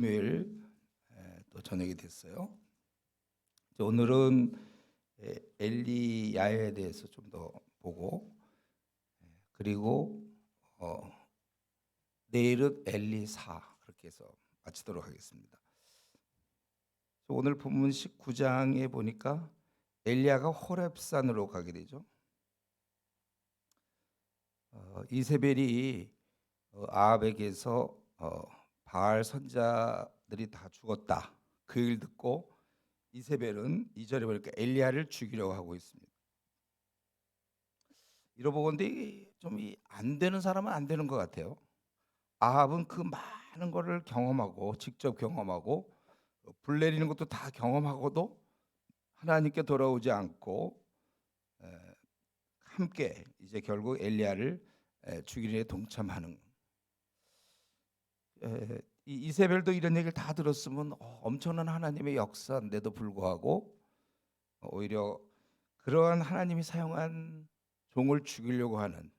금요일 또 저녁이 됐어요. 오늘은 엘리야에 대해서 좀 더 보고, 그리고 내일은 엘리사, 그렇게 해서 마치도록 하겠습니다. 오늘 본문 19장에 보니까 엘리야가 호렙산으로 가게 되죠. 이세벨이 아합에게서 바알 선자들이 다 죽었다, 그 얘기를 듣고 이세벨은 2절에 보니까 엘리야를 죽이려고 하고 있습니다. 이러보건데 좀 안 되는 사람은 안 되는 것 같아요. 아합은 그 많은 거를 경험하고, 직접 경험하고, 불 내리는 것도 다 경험하고도 하나님께 돌아오지 않고 함께 이제 결국 엘리야를 죽이는 데 동참하는. 이세벨도 이런 얘기를 다 들었으면 엄청난 하나님의 역사인데도 불구하고 오히려 그러한 하나님이 사용한 종을 죽이려고 하는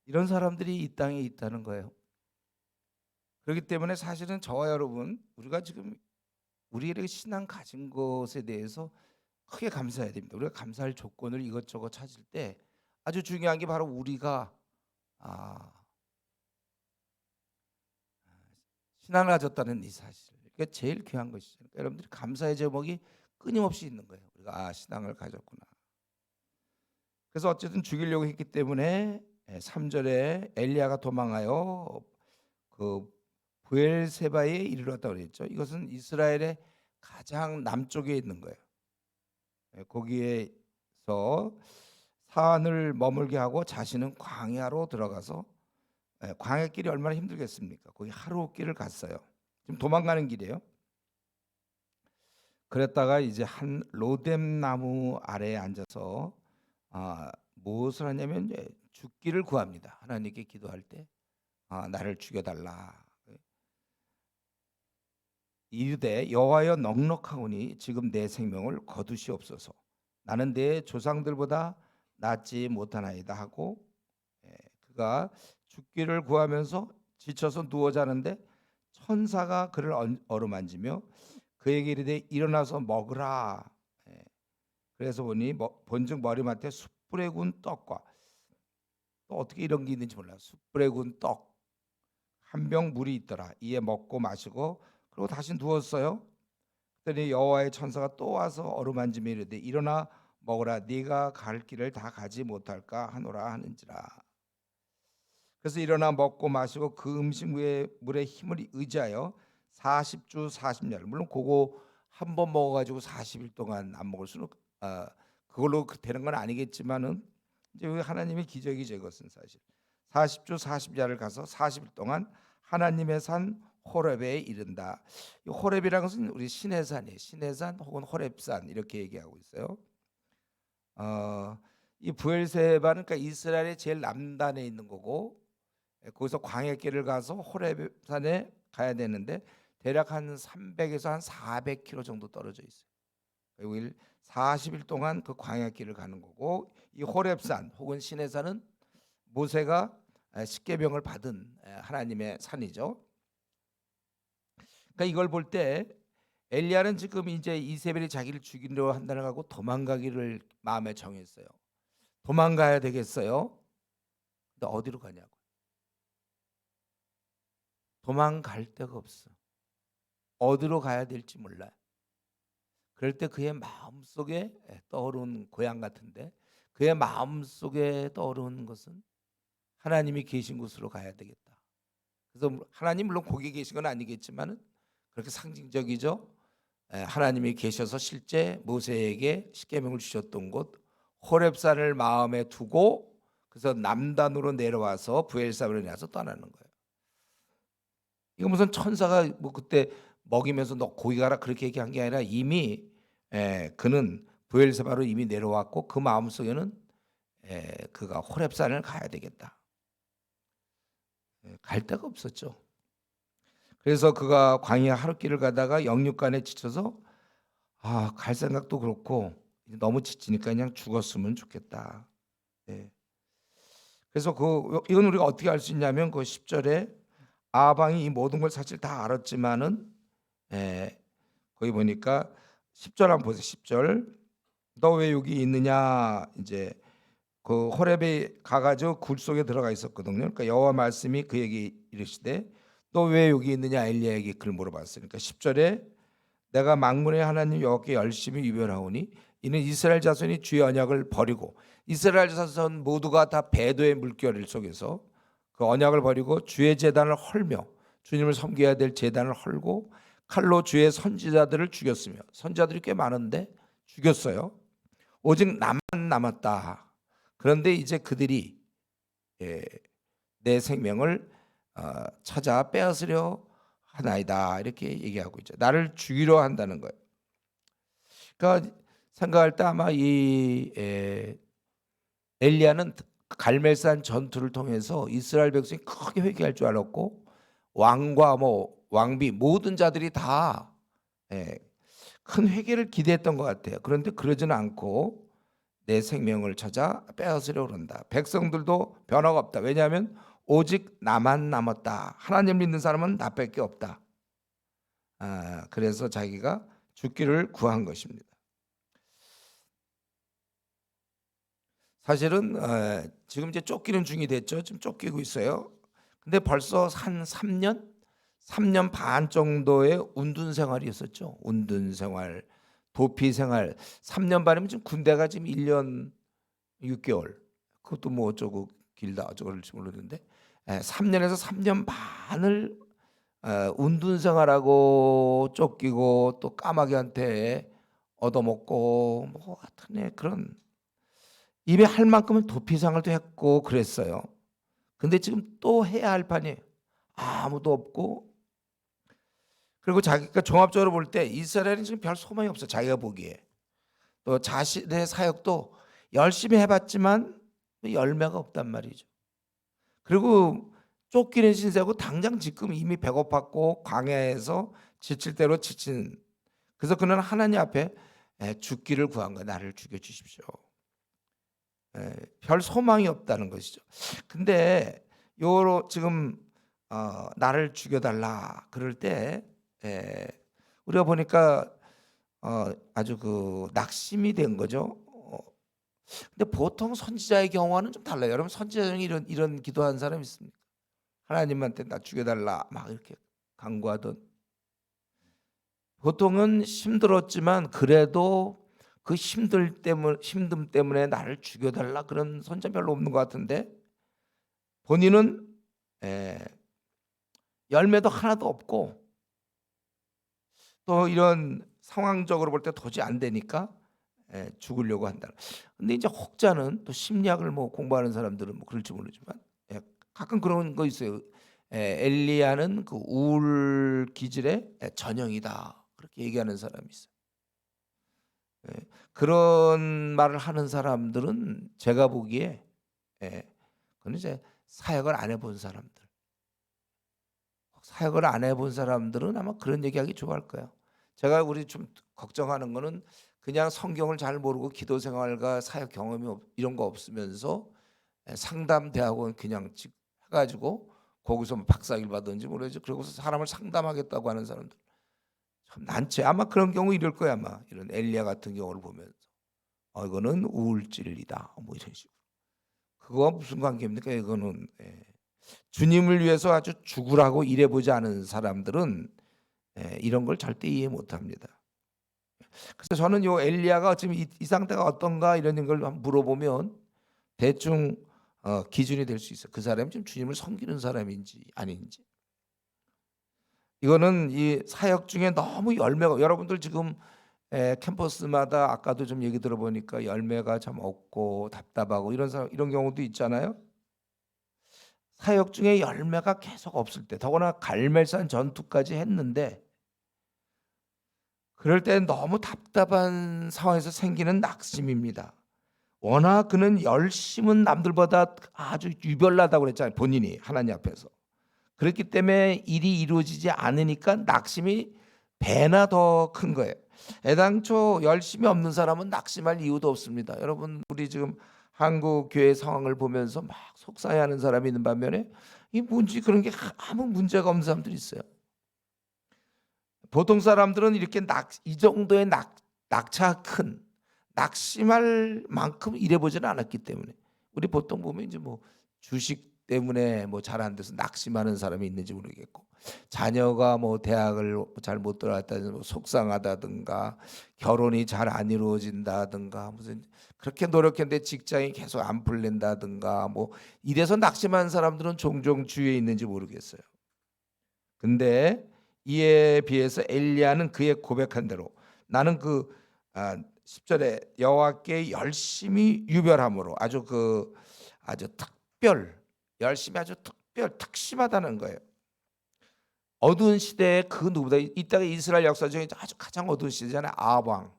이런 사람들이 이 땅에 있다는 거예요. 그렇기 때문에 사실은 저와 여러분, 우리가 지금 우리의 신앙 가진 것에 대해서 크게 감사해야 됩니다. 우리가 감사할 조건을 이것저것 찾을 때 아주 중요한 게 바로 우리가 신앙을 가졌다는 이 사실. 그게 제일 귀한 것이죠. 그러니까 여러분들이 감사의 제목이 끊임없이 있는 거예요. 우리가 신앙을 가졌구나. 그래서 어쨌든 죽이려고 했기 때문에 3절에 엘리야가 도망하여 그 브엘세바에 이르렀다고 그랬죠. 이것은 이스라엘의 가장 남쪽에 있는 거예요. 거기에서 산을 머물게 하고 자신은 광야로 들어가서, 광야길이 얼마나 힘들겠습니까? 거기 하루 길을 갔어요. 지금 도망가는 길이에요. 그랬다가 이제 한 로뎀 나무 아래에 앉아서 무엇을 하냐면 이제 죽기를 구합니다. 하나님께 기도할 때 나를 죽여달라. 이르되 여호와여 넉넉하오니 지금 내 생명을 거두시옵소서. 나는 내 조상들보다 낫지 못하나이다 하고, 그가 죽기를 구하면서 지쳐서 누워 자는데 천사가 그를 어루만지며 그에게 이르되 일어나서 먹으라. 그래서 보니 본즉 머리맡에 숯불에 구운 떡과, 또 어떻게 이런 게 있는지 몰라, 숯불에 구운 떡 한 병 물이 있더라. 이에 먹고 마시고 그리고 다시 누웠어요. 그랬더니 여호와의 천사가 또 와서 어루만지며 이르되 일어나 먹으라. 네가 갈 길을 다 가지 못할까 하노라 하는지라. 그래서 일어나 먹고 마시고 그 음식 물의 힘을 의지하여 40주 40년, 물론 그거 한 번 먹어가지고 40일 동안 안 먹을 수는 그걸로 되는 건 아니겠지만은 이제 하나님의 기적이죠. 이것은 사실 40주 40야를 가서 40일 동안 하나님의 산 호렙에 이른다. 이 호렙이라는 것은 우리 시내산이에요. 시내산 혹은 호렙산 이렇게 얘기하고 있어요. 이 브엘세바는 그러니까 이스라엘의 제일 남단에 있는 거고, 거기서 광야길을 가서 호렙산에 가야 되는데 대략 한 300에서 한 400km 정도 떨어져 있어요. 그리고 40일 동안 그 광야길을 가는 거고, 이 호렙산 혹은 시내산은 모세가 십계명을 받은 하나님의 산이죠. 그러니까 이걸 볼 때 엘리야는 지금 이제 이세벨이 자기를 죽이려 한다는 하고 도망가기를 마음에 정했어요. 도망가야 되겠어요. 근데 어디로 가냐고. 도망갈 데가 없어. 어디로 가야 될지 몰라요. 그럴 때 그의 마음속에 떠오른 고향 같은데, 그의 마음속에 떠오르는 것은 하나님이 계신 곳으로 가야 되겠다. 그래서 하나님 물론 거기 계신 건 아니겠지만은 그렇게 상징적이죠. 하나님이 계셔서 실제 모세에게 십계명을 주셨던 곳 호렙산을 마음에 두고, 그래서 남단으로 내려와서 브엘사로 내려와서 떠나는 거예요. 이거 무슨 천사가 뭐 그때 먹이면서 너 거기 가라 그렇게 얘기한 게 아니라 이미 그는 브엘세바로 이미 내려왔고 그 마음속에는 그가 호렙산을 가야 되겠다. 갈 데가 없었죠. 그래서 그가 광야 하룻길을 가다가 영육간에 지쳐서 갈 생각도 그렇고 너무 지치니까 그냥 죽었으면 좋겠다. 그래서 이건 우리가 어떻게 알 수 있냐면 그 10절에 아방이 이 모든 걸 사실 다 알았지만은 거기 보니까 10절 한번 보세요. 10절. 너 왜 여기 있느냐. 이제 그 호렙에 가가지고 굴 속에 들어가 있었거든요. 그러니까 여호와 말씀이 그에게 이르시되 너 왜 여기 있느냐 엘리야에게 그를 물어봤으니까 10절에 내가 만군의 하나님 여호와께 열심히 유별하오니 이는 이스라엘 자손이 주의 언약을 버리고 이스라엘 자손 모두가 다 배도의 물결 속에서 그 언약을 버리고 주의 제단을 헐며 주님을 섬겨야 될 제단을 헐고 칼로 주의 선지자들을 죽였으며 선지자들이 꽤 많은데 죽였어요. 오직 나만 남았다. 그런데 이제 그들이 내 생명을 찾아 빼앗으려 하나이다. 이렇게 얘기하고 있죠. 나를 죽이려 한다는 거예요. 그러니까 생각할 때 아마 이 엘리야는 갈멜산 전투를 통해서 이스라엘 백성이 크게 회개할 줄 알았고 왕과 뭐 왕비 모든 자들이 다 큰 회개를 기대했던 것 같아요. 그런데 그러지는 않고 내 생명을 찾아 빼앗으려 그런다. 백성들도 변화가 없다. 왜냐하면 오직 나만 남았다. 하나님 믿는 사람은 나밖에 없다. 그래서 자기가 죽기를 구한 것입니다. 사실은 지금 이제 쫓기는 중이 됐죠. 지금 쫓기고 있어요. 근데 벌써 한 3년 반 정도의 운둔 생활이 있었죠. 운둔 생활, 도피 생활. 3년 반이면 지금 군대가 지금 1년 6개월. 그것도 뭐 어쩌고 길다 어쩌고일지 모르는데 3년에서 3년 반을 운둔 생활하고 쫓기고 또 까마귀한테 얻어먹고 뭐 하여튼 그런 입에 할 만큼은 도피 생활도 했고 그랬어요. 근데 지금 또 해야 할 판이 아무도 없고 그리고 자기가 종합적으로 볼 때 이스라엘은 지금 별 소망이 없어. 자기가 보기에 또 자신의 사역도 열심히 해봤지만 열매가 없단 말이죠. 그리고 쫓기는 신세고 당장 지금 이미 배고팠고 광야에서 지칠 대로 지친. 그래서 그는 하나님 앞에 죽기를 구한 거야. 나를 죽여주십시오. 별 소망이 없다는 것이죠. 근데 요로 지금 나를 죽여달라 그럴 때 우리가 보니까 아주 그 낙심이 된 거죠. 근데 보통 선지자의 경우와는 좀 달라요. 여러분 선지자 중에 이런 기도한 사람 있습니까? 하나님한테 나 죽여달라 막 이렇게 간구하던. 보통은 힘들었지만 그래도 그 힘듦 때문에 나를 죽여달라 그런 선지자 별로 없는 것 같은데 본인은 열매도 하나도 없고 또 이런 상황적으로 볼 때 도저히 안 되니까 죽으려고 한다. 근데 이제 혹자는 또 심리학을 뭐 공부하는 사람들은 뭐 그럴지 모르지만 가끔 그런 거 있어요. 엘리야는 그 우울 기질의 전형이다. 그렇게 얘기하는 사람이 있어요. 그런 말을 하는 사람들은 제가 보기에 그건 이제 사역을 안 해본 사람들. 사역을 안 해본 사람들은 아마 그런 얘기하기 좋아할 거예요. 제가 우리 좀 걱정하는 거는 그냥 성경을 잘 모르고 기도 생활과 사역 경험이 이런 거 없으면서 상담 대학원 그냥 해가지고 거기서 뭐 박사길 받든지 모르죠. 그러고서 사람을 상담하겠다고 하는 사람들 참 난처해. 아마 그런 경우 이럴 거야. 아마 이런 엘리야 같은 경우를 보면서 이거는 우울질이다. 뭐 이런 식으로. 그거와 무슨 관계입니까? 이거는 주님을 위해서 아주 죽으라고 일해보지 않은 사람들은 이런 걸 절대 이해 못합니다. 그래서 저는 요 엘리야가 지금 이 상태가 어떤가 이런 걸 한번 물어보면 대충 기준이 될 수 있어요. 그 사람이 지금 주님을 섬기는 사람인지 아닌지. 이거는 이 사역 중에 너무 열매가 여러분들 지금 캠퍼스마다 아까도 좀 얘기 들어보니까 열매가 참 없고 답답하고 이런 경우도 있잖아요. 사역 중에 열매가 계속 없을 때 더구나 갈멜산 전투까지 했는데 그럴 때 너무 답답한 상황에서 생기는 낙심입니다. 워낙 그는 열심은 남들보다 아주 유별나다고 그랬잖아요. 본인이 하나님 앞에서. 그렇기 때문에 일이 이루어지지 않으니까 낙심이 배나 더 큰 거예요. 애당초 열심이 없는 사람은 낙심할 이유도 없습니다. 여러분 우리 지금 한국 교회 상황을 보면서 막 속상해하는 사람이 있는 반면에 이 뭔지 그런 게 아무 문제가 없는 사람들이 있어요. 보통 사람들은 이렇게 이 정도의 낙차가 큰 낙심할 만큼 일해보지는 않았기 때문에 우리 보통 보면 이제 뭐 주식 때문에 뭐 잘 안 돼서 낙심하는 사람이 있는지 모르겠고 자녀가 뭐 대학을 잘 못 들어갔다든가 뭐 속상하다든가 결혼이 잘 안 이루어진다든가 무슨 그렇게 노력했는데 직장이 계속 안 풀린다든가 뭐 이래서 낙심하는 사람들은 종종 주위에 있는지 모르겠어요. 근데 이에 비해서 엘리야는 그의 고백한 대로 나는 10절에 여호와께 열심히 유별함으로 아주 열심히 아주 특심하다는 거예요. 어두운 시대에 그 누구보다 이따가 이스라엘 역사 중에 아주 가장 어두운 시대잖아요. 아합 왕.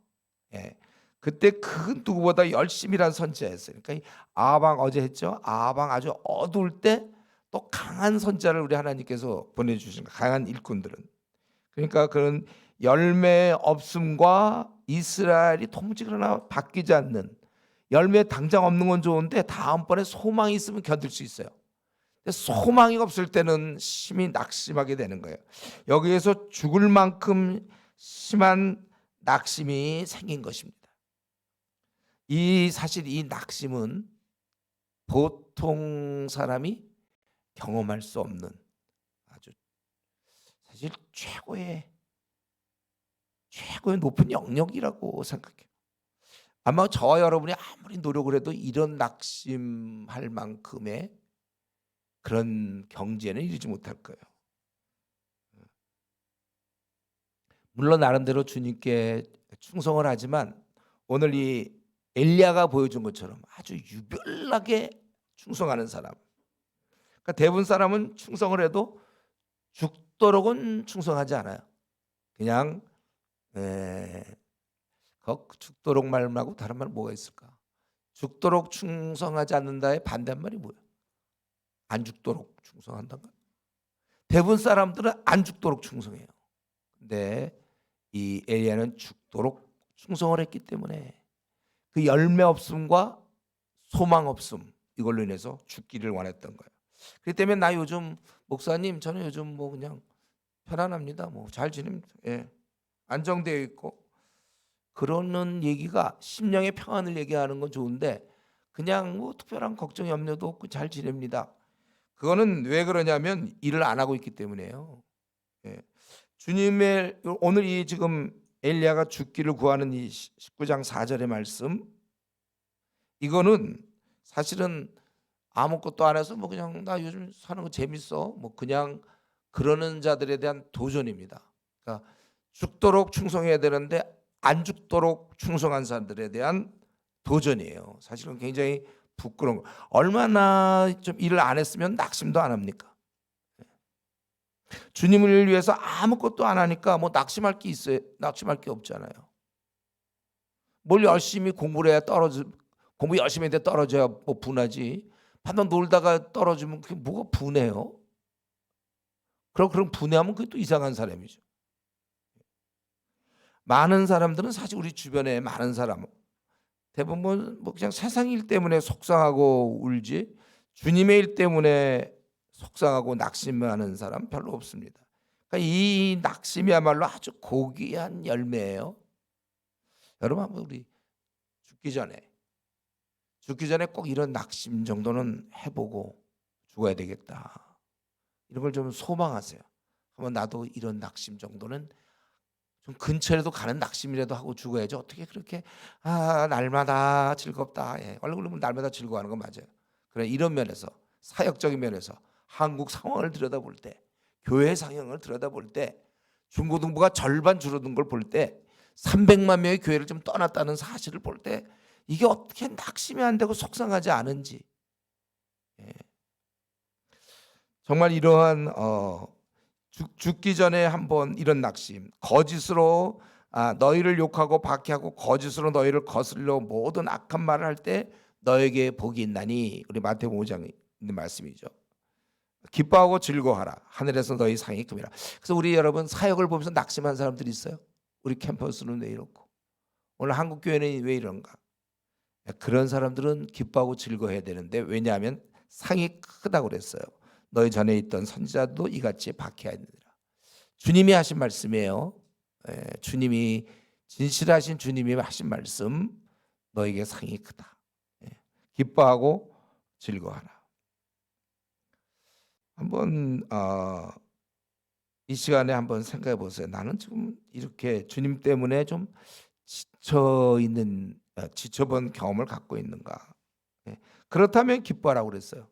예. 그때 그 누구보다 열심히 일한 선지자였어요. 그러니까 이 아합 왕 어제 했죠. 아합 왕 아주 어두울 때 또 강한 선지자를 우리 하나님께서 보내주신 강한 일꾼들은 그러니까 그런 열매 없음과 이스라엘이 통치를 하나 바뀌지 않는 열매 당장 없는 건 좋은데 다음번에 소망이 있으면 견딜 수 있어요. 소망이 없을 때는 심히 낙심하게 되는 거예요. 여기에서 죽을 만큼 심한 낙심이 생긴 것입니다. 사실 이 낙심은 보통 사람이 경험할 수 없는 아주 사실 최고의 높은 영역이라고 생각해요. 아마 저와 여러분이 아무리 노력을 해도 이런 낙심할 만큼의 그런 경지에는 이르지 못할 거예요. 물론 나름대로 주님께 충성을 하지만 오늘 이 엘리야가 보여준 것처럼 아주 유별나게 충성하는 사람. 그러니까 대부분 사람은 충성을 해도 죽도록은 충성하지 않아요. 그냥 죽도록 말하고 다른 말 뭐가 있을까? 죽도록 충성하지 않는다의 반대말이 뭐예요? 안 죽도록 충성한다가? 대부분 사람들은 안 죽도록 충성해요. 근데 이 엘리야는 죽도록 충성을 했기 때문에 그 열매 없음과 소망 없음 이걸로 인해서 죽기를 원했던 거예요. 그렇기 때문에 나 요즘 목사님 저는 요즘 뭐 그냥 편안합니다. 뭐 잘 지냅니다. 예. 안정되어 있고 그러는 얘기가 심령의 평안을 얘기하는 건 좋은데 그냥 뭐 특별한 걱정 염려도 없고 잘 지냅니다. 그거는 왜 그러냐면 일을 안 하고 있기 때문이에요. 예. 주님의 오늘 이 지금 엘리야가 죽기를 구하는 이 19장 4절의 말씀 이거는 사실은 아무것도 안 해서 뭐 그냥 나 요즘 사는 거 재밌어 뭐 그냥 그러는 자들에 대한 도전입니다. 그러니까 죽도록 충성해야 되는데 안 죽도록 충성한 사람들에 대한 도전이에요. 사실은 굉장히 부끄러운 거. 얼마나 좀 일을 안 했으면 낙심도 안 합니까? 주님을 위해서 아무것도 안 하니까 뭐 낙심할 게 있어요? 낙심할 게 없잖아요. 뭘 열심히 공부를 해야 공부 열심히 했는데 떨어져야 뭐 분하지. 한번 놀다가 떨어지면 그게 뭐가 분해요? 그럼 분해하면 그게 또 이상한 사람이죠. 많은 사람들은 사실 우리 주변에 많은 사람 대부분 뭐 그냥 세상 일 때문에 속상하고 울지 주님의 일 때문에 속상하고 낙심하는 사람 별로 없습니다. 그러니까 이 낙심이야말로 아주 고귀한 열매예요. 여러분 한번 우리 죽기 전에 꼭 이런 낙심 정도는 해보고 죽어야 되겠다. 이런 걸 좀 소망하세요. 한번 나도 이런 낙심 정도는 좀 근처라도 가는 낙심이라도 하고 죽어야지. 어떻게 그렇게 날마다 즐겁다. 예. 얼굴로 보면 날마다 즐거워하는 건 맞아요. 그래 이런 면에서 사역적인 면에서 한국 상황을 들여다볼 때 교회 상황을 들여다볼 때 중고등부가 절반 줄어든 걸 볼 때 300만 명의 교회를 좀 떠났다는 사실을 볼 때 이게 어떻게 낙심이 안 되고 속상하지 않은지 예. 정말 이러한 죽기 전에 한번 이런 낙심 거짓으로 너희를 욕하고 박해하고 거짓으로 너희를 거슬려 모든 악한 말을 할 때 너에게 복이 있나니 우리 마태복음 5장에 있는 말씀이죠. 기뻐하고 즐거워하라 하늘에서 너희 상이 큼이라. 그래서 우리 여러분 사역을 보면서 낙심한 사람들이 있어요. 우리 캠퍼스는 왜 이렇고 오늘 한국교회는 왜 이런가. 그런 사람들은 기뻐하고 즐거워해야 되는데 왜냐하면 상이 크다고 그랬어요. 너희 전에 있던 선지자도 이같이 박해하니라. 주님이 하신 말씀이에요. 주님이 진실하신 주님이 하신 말씀, 너에게 상이 크다. 기뻐하고 즐거워하라. 한번 이 시간에 한번 생각해 보세요. 나는 지금 이렇게 주님 때문에 좀 지쳐본 경험을 갖고 있는가? 그렇다면 기뻐하라고 그랬어요.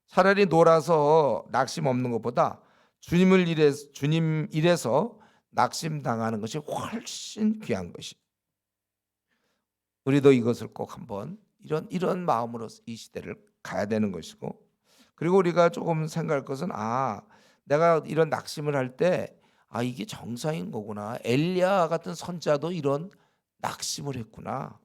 차라리 놀아서 낙심 없는 것보다 주님 일에서 낙심 당하는 것이 훨씬 귀한 것이. 우리도 이것을 꼭 한번 이런 마음으로 이 시대를 가야 되는 것이고, 그리고 우리가 조금 생각할 것은 내가 이런 낙심을 할 때 이게 정상인 거구나. 엘리야 같은 선자도 이런 낙심을 했구나.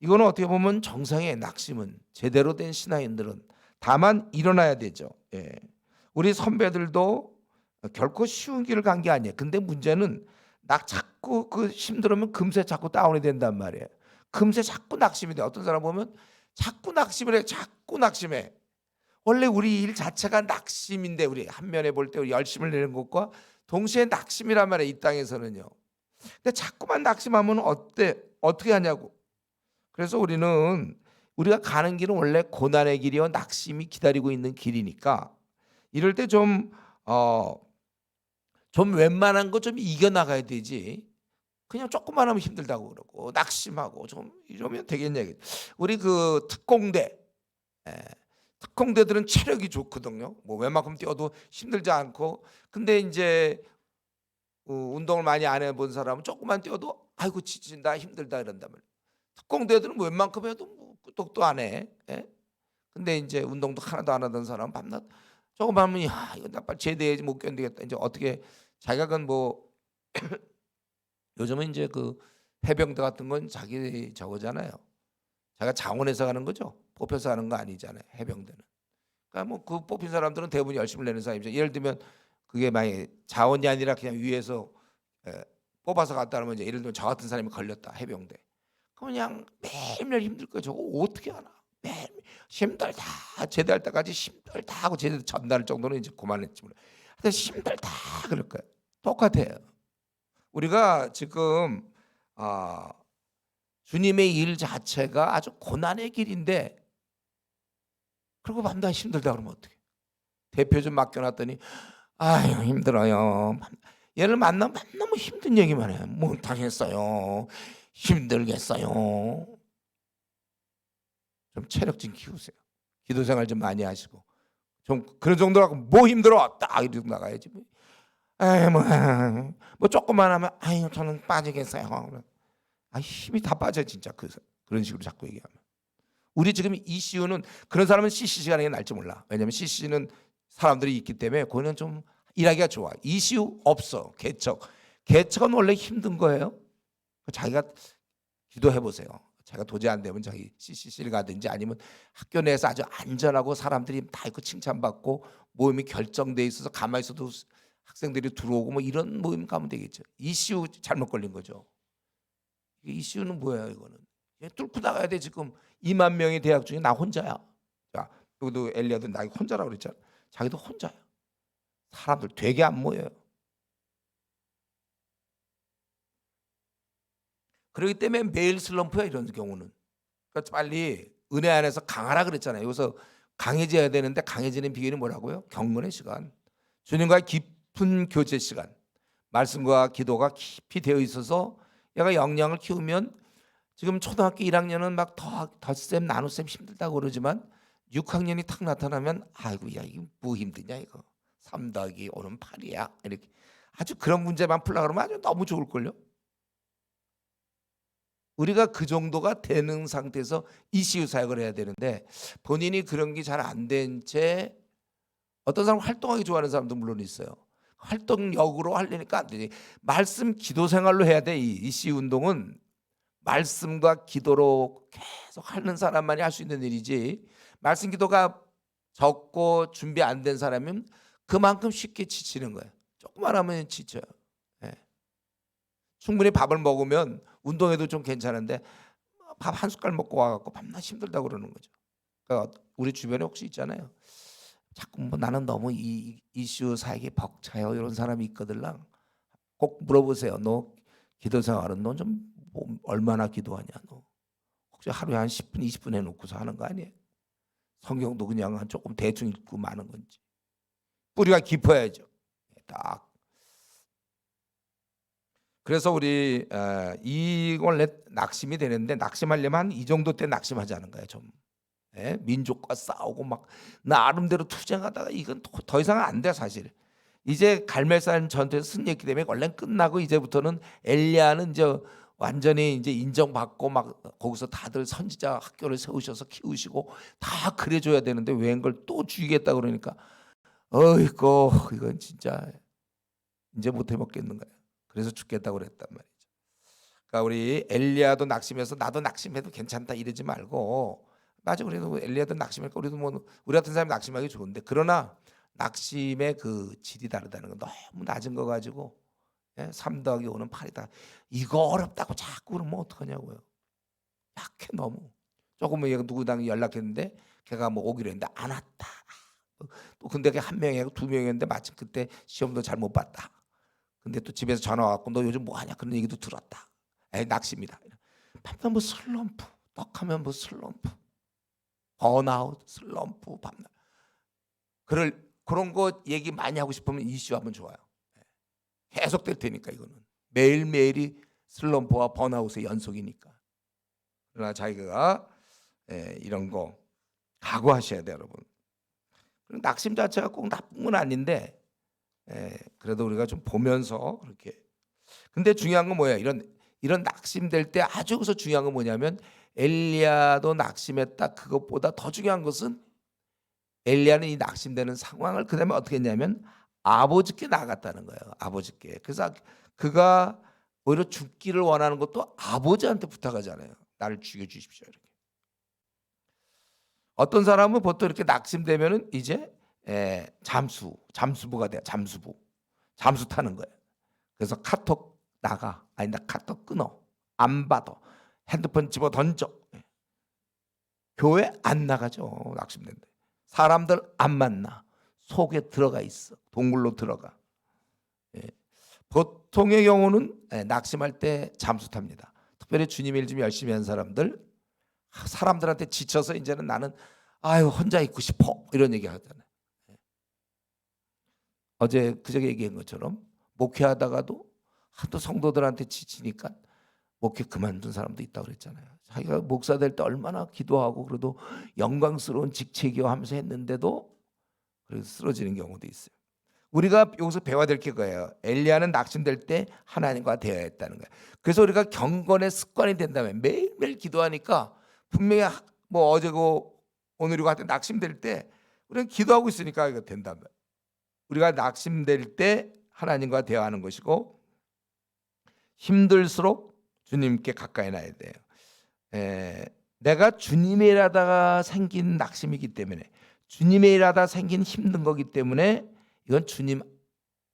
이거는 어떻게 보면 정상의 낙심은 제대로 된 신앙인들은 다만 일어나야 되죠. 우리 선배들도 결코 쉬운 길을 간 게 아니에요. 근데 문제는 자꾸 힘들으면 금세 자꾸 다운이 된단 말이에요. 금세 자꾸 낙심이 돼. 어떤 사람 보면 자꾸 낙심을 해. 자꾸 낙심해. 원래 우리 일 자체가 낙심인데, 우리 한 면에 볼 때 열심을 내는 것과 동시에 낙심이란 말이에요. 이 땅에서는요. 근데 자꾸만 낙심하면 어떻게 하냐고. 그래서 우리가 가는 길은 원래 고난의 길이요 낙심이 기다리고 있는 길이니까, 이럴 때 좀 웬만한 거 좀 이겨나가야 되지. 그냥 조금만 하면 힘들다고 그러고 낙심하고 좀 이러면 되겠냐. 우리 특공대들은 체력이 좋거든요. 뭐 웬만큼 뛰어도 힘들지 않고. 근데 이제 운동을 많이 안 해본 사람은 조금만 뛰어도 아이고 지친다, 힘들다 이런단 말이에요. 특공대들은 웬만큼 해도 끄떡도 안 해. 근데 이제 운동도 하나도 안 하던 사람은 밤낮 조금 하면 이거 나 빨리 제대해야지, 못 견디겠다. 이제 어떻게 자기가 요즘은 이제 해병대 같은 건 자기 저거잖아요. 자기가 자원해서 가는 거죠. 뽑혀서 하는 거 아니잖아요. 해병대는. 그러니까 뽑힌 사람들은 대부분 열심히 내는 사람이죠. 예를 들면 그게 만약에 자원이 아니라 그냥 위에서 뽑아서 갔다 그러면, 이제 예를 들면 저 같은 사람이 걸렸다, 해병대. 그냥 매일매일 힘들 거예요. 저거 어떻게 하나. 매일 힘들다. 제대할 때까지 힘들다 하고 제대 전날 정도는 이제 그만했지. 근데 힘들다 그럴 거예요. 똑같아요. 우리가 지금 주님의 일 자체가 아주 고난의 길인데, 그리고 밤낮 힘들다 그러면 어떡해. 대표 좀 맡겨놨더니 아유 힘들어요. 얘를 만나면 너무 힘든 얘기만 해. 못하겠어요. 힘들겠어요. 좀 체력 좀 키우세요. 기도 생활 좀 많이 하시고. 좀 그런 정도로 하고, 뭐 힘들어 딱 이러고 나가야지. 에이 뭐 조금만 하면 아유 저는 빠지겠어요. 힘이 다 빠져 진짜. 그런 식으로 자꾸 얘기하면. 우리 지금 ECU는 그런 사람은 CC 시간에 날지 몰라. 왜냐하면 CC는 사람들이 있기 때문에 그거는 좀 일하기가 좋아. ECU 없어. 개척은 원래 힘든 거예요. 자기가 기도해 보세요. 자기가 도저히 안 되면 자기 CCC를 가든지, 아니면 학교 내에서 아주 안전하고 사람들이 다 있고 칭찬받고 모임이 결정돼 있어서 가만히 있어도 학생들이 들어오고 뭐 이런 모임 가면 되겠죠. ECU 잘못 걸린 거죠. ECU는 뭐예요? 이거는 뚫고 나가야 돼. 지금 2만 명의 대학 중에 나 혼자야. 자, 여기도 엘리야도 나 혼자라고 그랬잖아. 자기도 혼자야. 사람들 되게 안 모여요. 그렇기 때문에 매일 슬럼프야, 이런 경우는. 그러니까 빨리 은혜 안에서 강하라 그랬잖아요. 여기서 강해져야 되는데, 강해지는 비결이 뭐라고요? 경건의 시간, 주님과의 깊은 교제 시간, 말씀과 기도가 깊이 되어 있어서 얘가 역량을 키우면, 지금 초등학교 1학년은 막 덧셈 나눗셈 힘들다고 그러지만 6학년이 탁 나타나면 아이고 야 이거 뭐 힘드냐, 이거 3 더하기 5는 8이야 이렇게 아주 그런 문제만 풀려고 그러면 아주 너무 좋을걸요. 우리가 그 정도가 되는 상태에서 ECU 사역을 해야 되는데, 본인이 그런 게 잘 안 된 채 어떤 사람 활동하기 좋아하는 사람도 물론 있어요. 활동력으로 하려니까 안 되지. 말씀 기도 생활로 해야 돼. 이 ECU 운동은 말씀과 기도로 계속 하는 사람만이 할 수 있는 일이지, 말씀 기도가 적고 준비 안 된 사람은 그만큼 쉽게 지치는 거예요. 조금만 하면 지쳐요. 충분히 밥을 먹으면 운동해도 좀 괜찮은데 밥 한 숟갈 먹고 와갖고 밤낮 힘들다고 그러는 거죠. 그러니까 우리 주변에 혹시 있잖아요. 자꾸 뭐 나는 너무 이 이슈 사역에 벅차요. 이런 사람이 있거들랑. 꼭 물어보세요. 너 기도 생활은 너 좀 얼마나 기도하냐 너. 혹시 하루에 한 10분 20분 해놓고서 하는 거 아니에요? 성경도 그냥 한 조금 대충 읽고 마는 건지. 뿌리가 깊어야죠. 딱. 그래서 우리 이 원래 낙심이 되는데 낙심하려면 이 정도 때 낙심하자는 거예요. 좀 민족과 싸우고 막 나름대로 투쟁하다가 이건 더 이상 안 돼 사실. 이제 갈멜산 전투에서 승리했기 때문에 원래 끝나고 이제부터는 엘리야는 이제 완전히 이제 인정받고 막 거기서 다들 선지자 학교를 세우셔서 키우시고 다 그래줘야 되는데 웬걸 또 죽이겠다 그러니까 어이구 이건 진짜 이제 못 해먹겠는 거야. 그래서 죽겠다고 그랬단 말이죠. 그러니까 우리 엘리야도 낙심해서 나도 낙심해도 괜찮다 이러지 말고 맞아 그래도 엘리야도 낙심할까 우리도 뭐 우리 같은 사람이 낙심하기 좋은데 그러나 낙심의 그 질이 다르다는 건 너무 낮은 거 가지고 3 더하기 5는 8이다. 이거 어렵다고 자꾸 그러면 어떡하냐고요. 약해 너무. 조금 얘가 누구랑 연락했는데 걔가 뭐 오기로 했는데 안 왔다. 또 근데 걔 한 명이고 두 명이었는데 마침 그때 시험도 잘못 봤다. 근데 또 집에서 전화 왔고 너 요즘 뭐 하냐 그런 얘기도 들었다. 낙심이다. 밤낮 뭐 슬럼프, 떡하면 뭐 슬럼프, 번아웃, 슬럼프 밤낮. 그런 거 얘기 많이 하고 싶으면 이슈 하면 좋아요. 계속 될 테니까 이거는 매일매일이 슬럼프와 번아웃의 연속이니까. 그러나 자기가 이런 거 각오하셔야 돼요, 여러분. 낙심 자체가 꼭 나쁜 건 아닌데 그래도 우리가 좀 보면서 그렇게. 근데 중요한 건 뭐예요? 이런 낙심될 때 아주 여기서 중요한 건 뭐냐면 엘리야도 낙심했다. 그것보다 더 중요한 것은 엘리야는 이 낙심되는 상황을 그다음에 어떻게 했냐면 아버지께 나갔다는 거예요. 아버지께. 그래서 그가 오히려 죽기를 원하는 것도 아버지한테 부탁하잖아요. 나를 죽여 주십시오. 이렇게. 어떤 사람은 보통 이렇게 낙심되면은 이제 잠수부가 돼요. 잠수 타는 거예요. 그래서 카톡 나가. 아니 나 카톡 끊어. 안 받아. 핸드폰 집어 던져. 교회 안 나가죠. 낙심된다. 사람들 안 만나. 속에 들어가 있어. 동굴로 들어가. 보통의 경우는 낙심할 때 잠수 탑니다. 특별히 주님 일 좀 열심히 한 사람들한테 지쳐서 이제는 나는 아유 혼자 있고 싶어 이런 얘기 하잖아요. 어제 그저께 얘기한 것처럼 목회하다가도 하도 성도들한테 지치니까 목회 그만둔 사람도 있다고 그랬잖아요. 자기가 목사 될 때 얼마나 기도하고 그래도 영광스러운 직책이요 하면서 했는데도 그래서 쓰러지는 경우도 있어요. 우리가 여기서 배워야 될 게 그거예요. 엘리야는 낙심될 때 하나님과 대화해야 했다는 거예요. 그래서 우리가 경건의 습관이 된다면 매일매일 기도하니까 분명히 뭐 어제고 오늘이고 하여튼 낙심될 때 우리는 기도하고 있으니까 이거 된다면 우리가 낙심될 때 하나님과 대화하는 것이고 힘들수록 주님께 가까이 나야 돼요. 내가 주님의 일하다가 생긴 낙심이기 때문에 주님의 일하다 생긴 힘든 거기 때문에 이건 주님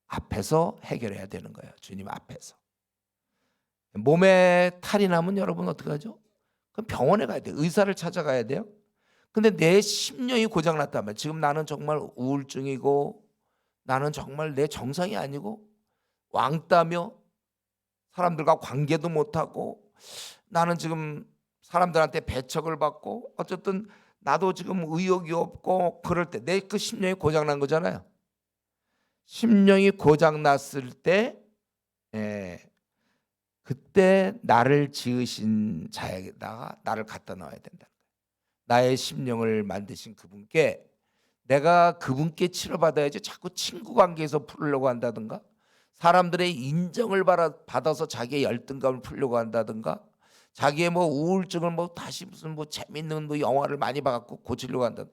앞에서 해결해야 되는 거예요. 주님 앞에서. 몸에 탈이 나면 여러분 어떻게 하죠? 그럼 병원에 가야 돼요. 의사를 찾아가야 돼요. 근데 내 심령이 고장났다면 지금 나는 정말 우울증이고 나는 정말 내 정상이 아니고 왕따며 사람들과 관계도 못하고 나는 지금 사람들한테 배척을 받고 어쨌든 나도 지금 의욕이 없고 그럴 때 내 그 심령이 고장난 거잖아요. 심령이 고장났을 때 그때 나를 지으신 자에다가 나를 갖다 놔야 된다. 나의 심령을 만드신 그분께 내가 그분께 치료받아야지 자꾸 친구 관계에서 풀려고 한다든가 사람들의 인정을 받아서 자기의 열등감을 풀려고 한다든가 자기의 뭐 우울증을 뭐 다시 무슨 뭐 재밌는 뭐 영화를 많이 봐갖고 고치려고 한다.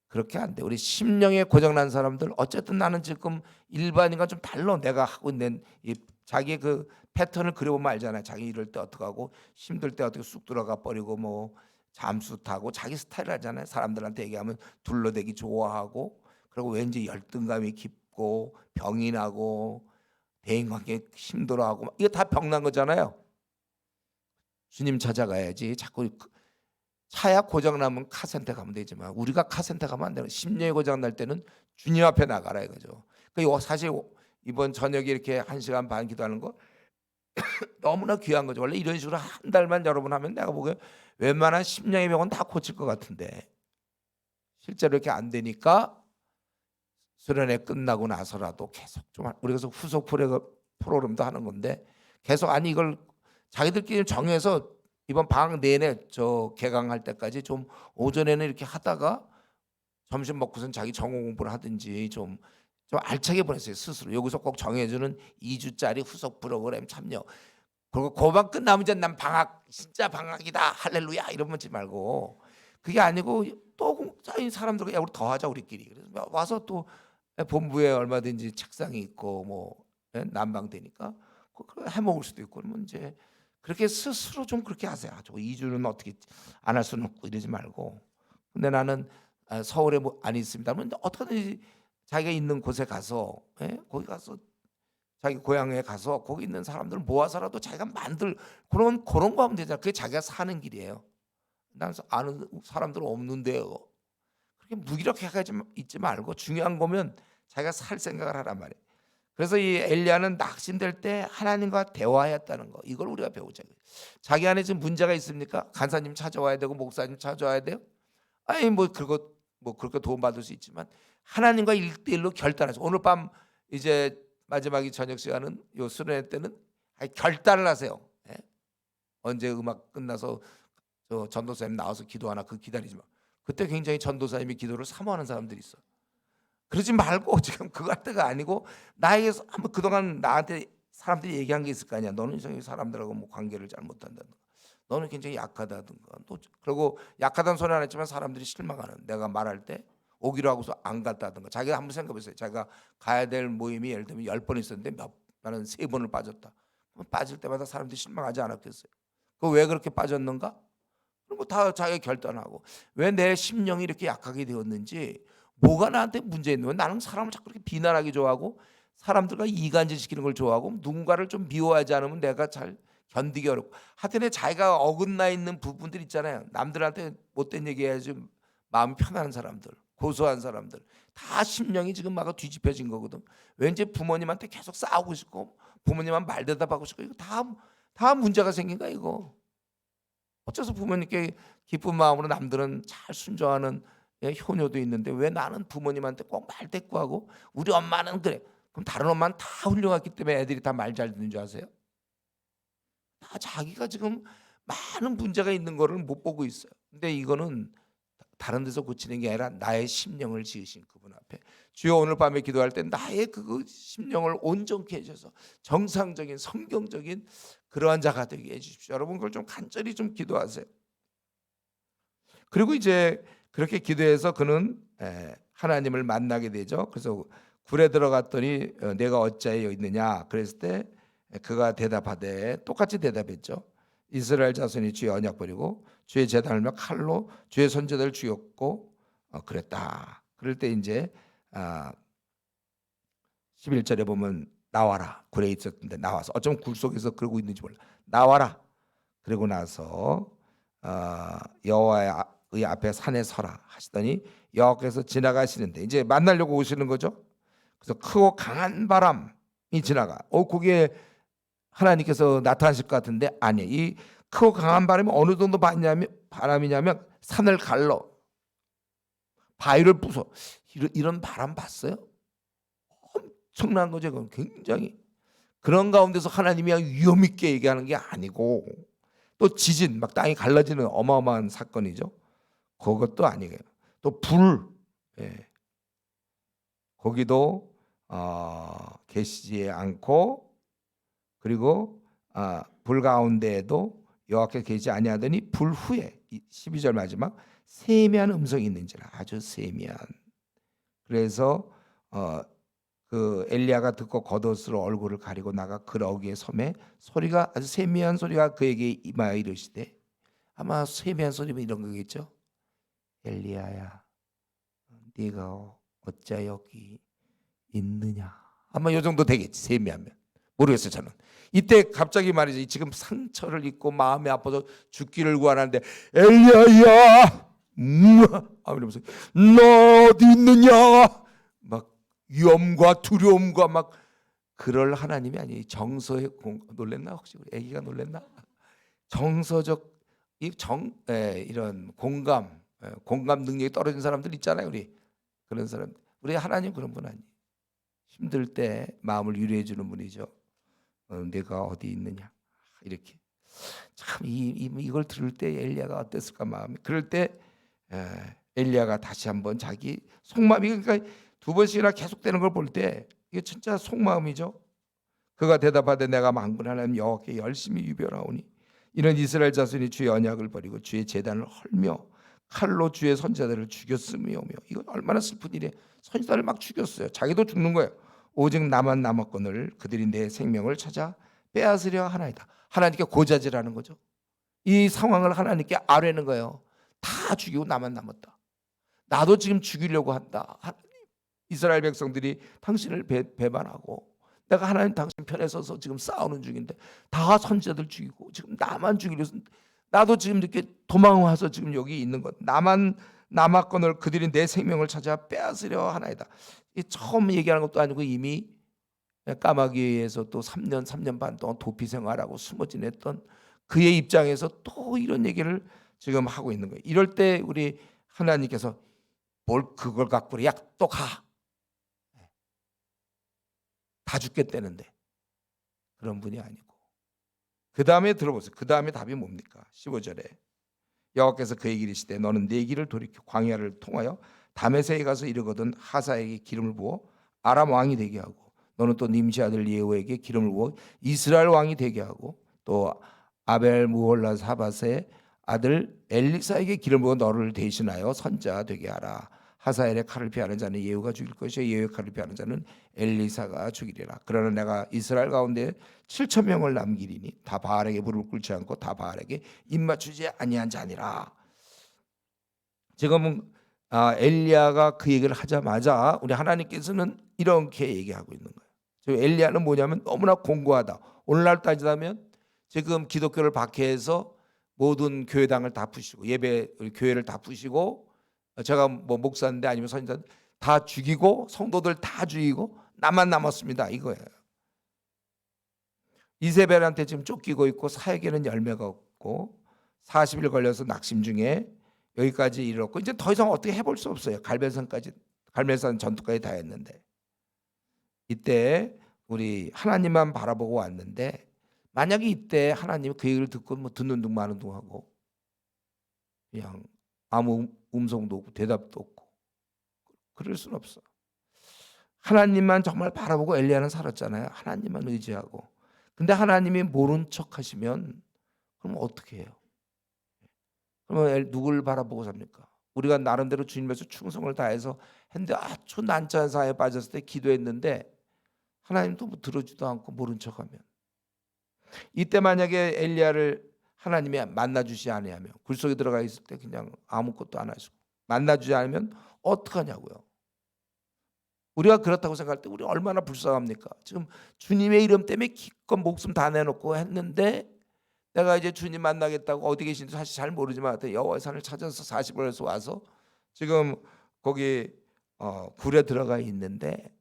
그렇게 안 돼. 우리 심령에 고장난 사람들 어쨌든 나는 지금 일반인과 좀 달라. 내가 하고 있는 이 자기의 그 패턴을 그려보면 알잖아요. 자기 이럴 때 어떻게 하고 힘들 때 어떻게 쑥 들어가 버리고 뭐 잠수 타고 자기 스타일 하잖아요. 사람들한테 얘기하면 둘러대기 좋아하고 그리고 왠지 열등감이 깊고 병이 나고 대인관계 힘들어하고 이거 다 병난 거잖아요. 주님 찾아가야지 자꾸 차야 고장 나면 카센터 가면 되지만 우리가 카센터 가면 안 되는, 심령이 고장 날 때는 주님 앞에 나가라 이거죠. 그 사실 이번 저녁에 이렇게 1시간 반 기도하는 거 너무나 귀한 거죠. 원래 이런 식으로 한 달만 여러분 하면 내가 보기에 웬만한 심령의 병은 다 고칠 것 같은데 실제로 이렇게 안 되니까 수련회 끝나고 나서라도 계속 좀 우리가 그래서 후속 프로그램도 하는 건데 계속 아니 이걸 자기들끼리 정해서 이번 방학 내내 저 개강할 때까지 좀 오전에는 이렇게 하다가 점심 먹고선 자기 전공 공부를 하든지 좀 알차게 보냈어요. 스스로 여기서 꼭 정해주는 2주짜리 후속 프로그램 참여. 그리고 고반 끝나면 이제 난 방학 진짜 방학이다 할렐루야 이러지 말고 그게 아니고 또 사람들과 야 우리 더 하자 우리끼리. 그래서 와서 또 본부에 얼마든지 책상이 있고 뭐 난방되니까 해먹을 수도 있고 그러면 이제 그렇게 스스로 좀 그렇게 하세요. 저 2주는 어떻게 안 할 수는 없고 이러지 말고. 근데 나는 서울에 뭐 안 있습니다. 그러면 어떻게든지 자기가 있는 곳에 가서 거기 가서 자기 고향에 가서 거기 있는 사람들 모아서라도 자기가 만들 그런 거 하면 되잖아. 그게 자기가 사는 길이에요. 난 아는 사람들 없는데요. 그렇게 무기력해 있지 말고 중요한 거면 자기가 살 생각을 하란 말이에요. 그래서 이 엘리야는 낙심될 때 하나님과 대화했다는 거. 이걸 우리가 배우자. 자기 안에 지금 문제가 있습니까? 간사님 찾아와야 되고 목사님 찾아와야 돼요. 아니 뭐 그렇게 도움 받을 수 있지만 하나님과 1대1로 결단하죠. 오늘 밤 이제 마지막이 저녁 시간은 요 수련회 때는 결단을 하세요. 예? 언제 음악 끝나서 저 전도사님 나와서 기도하나 그 기다리지 마. 그때 굉장히 전도사님이 기도를 사모하는 사람들이 있어. 그러지 말고 지금 그거 할 때가 아니고 나에게 한번 그동안 나한테 사람들이 얘기한 게 있을 거 아니야. 너는 이상하게 사람들하고 뭐 관계를 잘 못한다든가. 너는 굉장히 약하다든가. 또 그리고 약하다는 소리 안 했지만 사람들이 실망하는. 내가 말할 때 오기로 하고서 안 갔다든가. 자기가 한번 생각해보세요. 자기가 가야 될 모임이 예를 들면 10번 있었는데 나는 3번을 빠졌다. 그럼 빠질 때마다 사람들이 실망하지 않았겠어요? 그 왜 그렇게 빠졌는가? 그리고 다 자기가 결단하고 왜 내 심령이 이렇게 약하게 되었는지 뭐가 나한테 문제 있는 거야? 나는 사람을 자꾸 이렇게 비난하기 좋아하고 사람들과 이간질 시키는 걸 좋아하고 누군가를 좀 미워하지 않으면 내가 잘 견디기 어렵고 하여튼 자기가 어긋나 있는 부분들 있잖아요. 남들한테 못된 얘기해야지 마음 편한 사람들, 고소한 사람들 다 심령이 지금 막 뒤집혀진 거거든. 왠지 부모님한테 계속 싸우고 싶고 부모님한 말 대답하고 싶고 이거 다 문제가 생긴 거야 이거. 어째서 부모님께 기쁜 마음으로 남들은 잘 순종하는 효녀도 있는데 왜 나는 부모님한테 꼭 말대꾸하고 우리 엄마는 그래. 그럼 다른 엄마는 다 훌륭하기 때문에 애들이 다 말 잘 듣는 줄 아세요? 다 자기가 지금 많은 문제가 있는 거를 못 보고 있어요. 근데 이거는 다른 데서 고치는 게 아니라 나의 심령을 지으신 그분 앞에 주여 오늘 밤에 기도할 때 나의 그 심령을 온전케 해주셔서 정상적인 성경적인 그러한 자가 되게 해주십시오. 여러분 그걸 좀 간절히 좀 기도하세요. 그리고 이제 그렇게 기도해서 그는 하나님을 만나게 되죠. 그래서 굴에 들어갔더니 내가 어찌하여 있느냐 그랬을 때 그가 대답하되 똑같이 대답했죠. 이스라엘 자손이 주의 언약 버리고 주의 제단을 칼로 주의 선지자들을 죽였고 그랬다. 그럴 때 이제 11절에 보면 나와라. 굴에 있었는데 나와서 어쩜 굴 속에서 그러고 있는지 몰라. 나와라. 그리고 나서 여호와의 앞에 산에 서라 하시더니 여호와께서 지나가시는데 이제 만나려고 오시는 거죠. 그래서 크고 강한 바람이 지나가. 거기에 하나님께서 나타나실 것 같은데 아니에요. 이 크고 강한 바람이 어느 정도 바람이냐면 산을 갈러 바위를 부숴. 이런 바람 봤어요? 엄청난 거죠. 그건 굉장히. 그런 가운데서 하나님이 위험 있게 얘기하는 게 아니고 또 지진 막 땅이 갈라지는 어마어마한 사건이죠. 그것도 아니에요. 또 불, 거기도 계시지 않고 그리고 불 가운데에도 여호와께서 계시지 아니하더니 불 후에 12절 마지막 세미한 음성이 있는지라. 아주 세미한. 그래서 그 엘리야가 듣고 겉옷으로 얼굴을 가리고 나가 그러기에 섬에 소리가 아주 세미한 소리가 그에게 임하여 이르시되 아마 세미한 소리면 이런 거겠죠. 엘리야야 네가 어찌 여기 있느냐. 아마 이 정도 되겠지. 세미하면 모르겠어요 저는. 이때 갑자기 말이죠. 지금 상처를 입고 마음이 아파서 죽기를 구하는데 엘리야야, 이러면서 너 어디 있느냐? 막 위험과 두려움과 막 그럴 하나님이 아니. 정서에 놀랬나 혹시 우리 애기가 놀랬나? 정서적 이런 공감 능력이 떨어진 사람들 있잖아요. 우리 그런 사람. 우리 하나님 그런 분 아니에요. 힘들 때 마음을 위로해 주는 분이죠. 내가 어디 있느냐 이렇게. 참 이걸 들을 때 엘리야가 어땠을까 마음이. 그럴 때 엘리야가 다시 한번 자기 속마음이, 그러니까 두 번씩이나 계속되는 걸 볼 때 이게 진짜 속마음이죠. 그가 대답하되 내가 만군 하나님 여호와께 열심히 유별하오니 이런 이스라엘 자손이 주의 언약을 버리고 주의 제단을 헐며 칼로 주의 선지자들을 죽였으며며. 이건 얼마나 슬픈 일이에요. 선지자를 막 죽였어요. 자기도 죽는 거예요. 오직 나만 남았거늘 그들이 내 생명을 찾아 빼앗으려 하나이다. 하나님께 고자질하는 거죠. 이 상황을 하나님께 아뢰는 거예요. 다 죽이고 나만 남았다. 나도 지금 죽이려고 한다. 이스라엘 백성들이 당신을 배반하고 내가 하나님 당신 편에 서서 지금 싸우는 중인데 다 선지자들 죽이고 지금 나만 죽이려. 나도 지금 이렇게 도망와서 지금 여기 있는 것. 나만 남았거늘 그들이 내 생명을 찾아 빼앗으려 하나이다. 처음 얘기하는 것도 아니고 이미 까마귀에서 또 3년 반 동안 도피 생활하고 숨어 지냈던 그의 입장에서 또 이런 얘기를 지금 하고 있는 거예요. 이럴 때 우리 하나님께서 뭘 그걸 갖고 그래. 야, 또 가. 다 죽겠다는데. 그런 분이 아니고. 그 다음에 들어보세요. 그 다음에 답이 뭡니까? 15절에 여호와께서 그에게 이르시되 너는 내 길을 돌이켜 광야를 통하여 다메섹에 가서 이르거든 하사에게 기름을 부어 아람 왕이 되게 하고 너는 또 님시 아들 예후에게 기름을 부어 이스라엘 왕이 되게 하고 또 아벨 무홀라 사밧의 아들 엘리사에게 기름을 부어 너를 대신하여 선자 되게 하라. 하사엘의 칼을 피하는 자는 예후가 죽일 것이요 예후의 칼을 피하는 자는 엘리사가 죽이리라. 그러나 내가 이스라엘 가운데 7천 명을 남기리니 다 바알에게 무릎을 꿇지 않고 다 바알에게 입맞추지 아니한 자니라. 지금은 엘리야가 그 얘기를 하자마자 우리 하나님께서는 이렇게 얘기하고 있는 거예요. 지금 엘리야는 뭐냐면 너무나 공고하다. 오늘날 따지자면 지금 기독교를 박해해서 모든 교회당을 다 부시고 교회를 다 부시고 제가 뭐 목사인데 아니면 선지자 다 죽이고 성도들 다 죽이고 나만 남았습니다 이거예요. 이세벨한테 지금 쫓기고 있고 사역에는 열매가 없고 40일 걸려서 낙심 중에 여기까지 이르렀고 이제 더 이상 어떻게 해볼 수 없어요. 갈멜산 전투까지 다 했는데 이때 우리 하나님만 바라보고 왔는데 만약에 이때 하나님 그 얘기를 듣고 뭐 듣는 둥 마는 둥 하고 그냥 아무 음성도 없고 대답도 없고 그럴 수는 없어. 하나님만 정말 바라보고 엘리야는 살았잖아요. 하나님만 의지하고. 근데 하나님이 모른 척 하시면 그럼 어떻게 해요? 그러면 누굴 바라보고 삽니까? 우리가 나름대로 주님에서 충성을 다해서 했는데 아주 난처한 상황에 빠졌을 때 기도했는데 하나님도 뭐 들어주지도 않고 모른 척하면 이때 만약에 엘리야를 하나님이 만나주지 아니하면 굴속에 들어가 있을 때 그냥 아무것도 안 하시고 만나주지 않으면 어떡하냐고요. 우리가 그렇다고 생각할 때 우리 얼마나 불쌍합니까? 지금 주님의 이름 때문에 기껏 목숨 다 내놓고 했는데 내가 이제 주님 만나겠다고 어디 계신지 사실 잘 모르지만 여호와의 산을 찾아서 40월에서 와서 지금 거기 굴에 들어가 있는데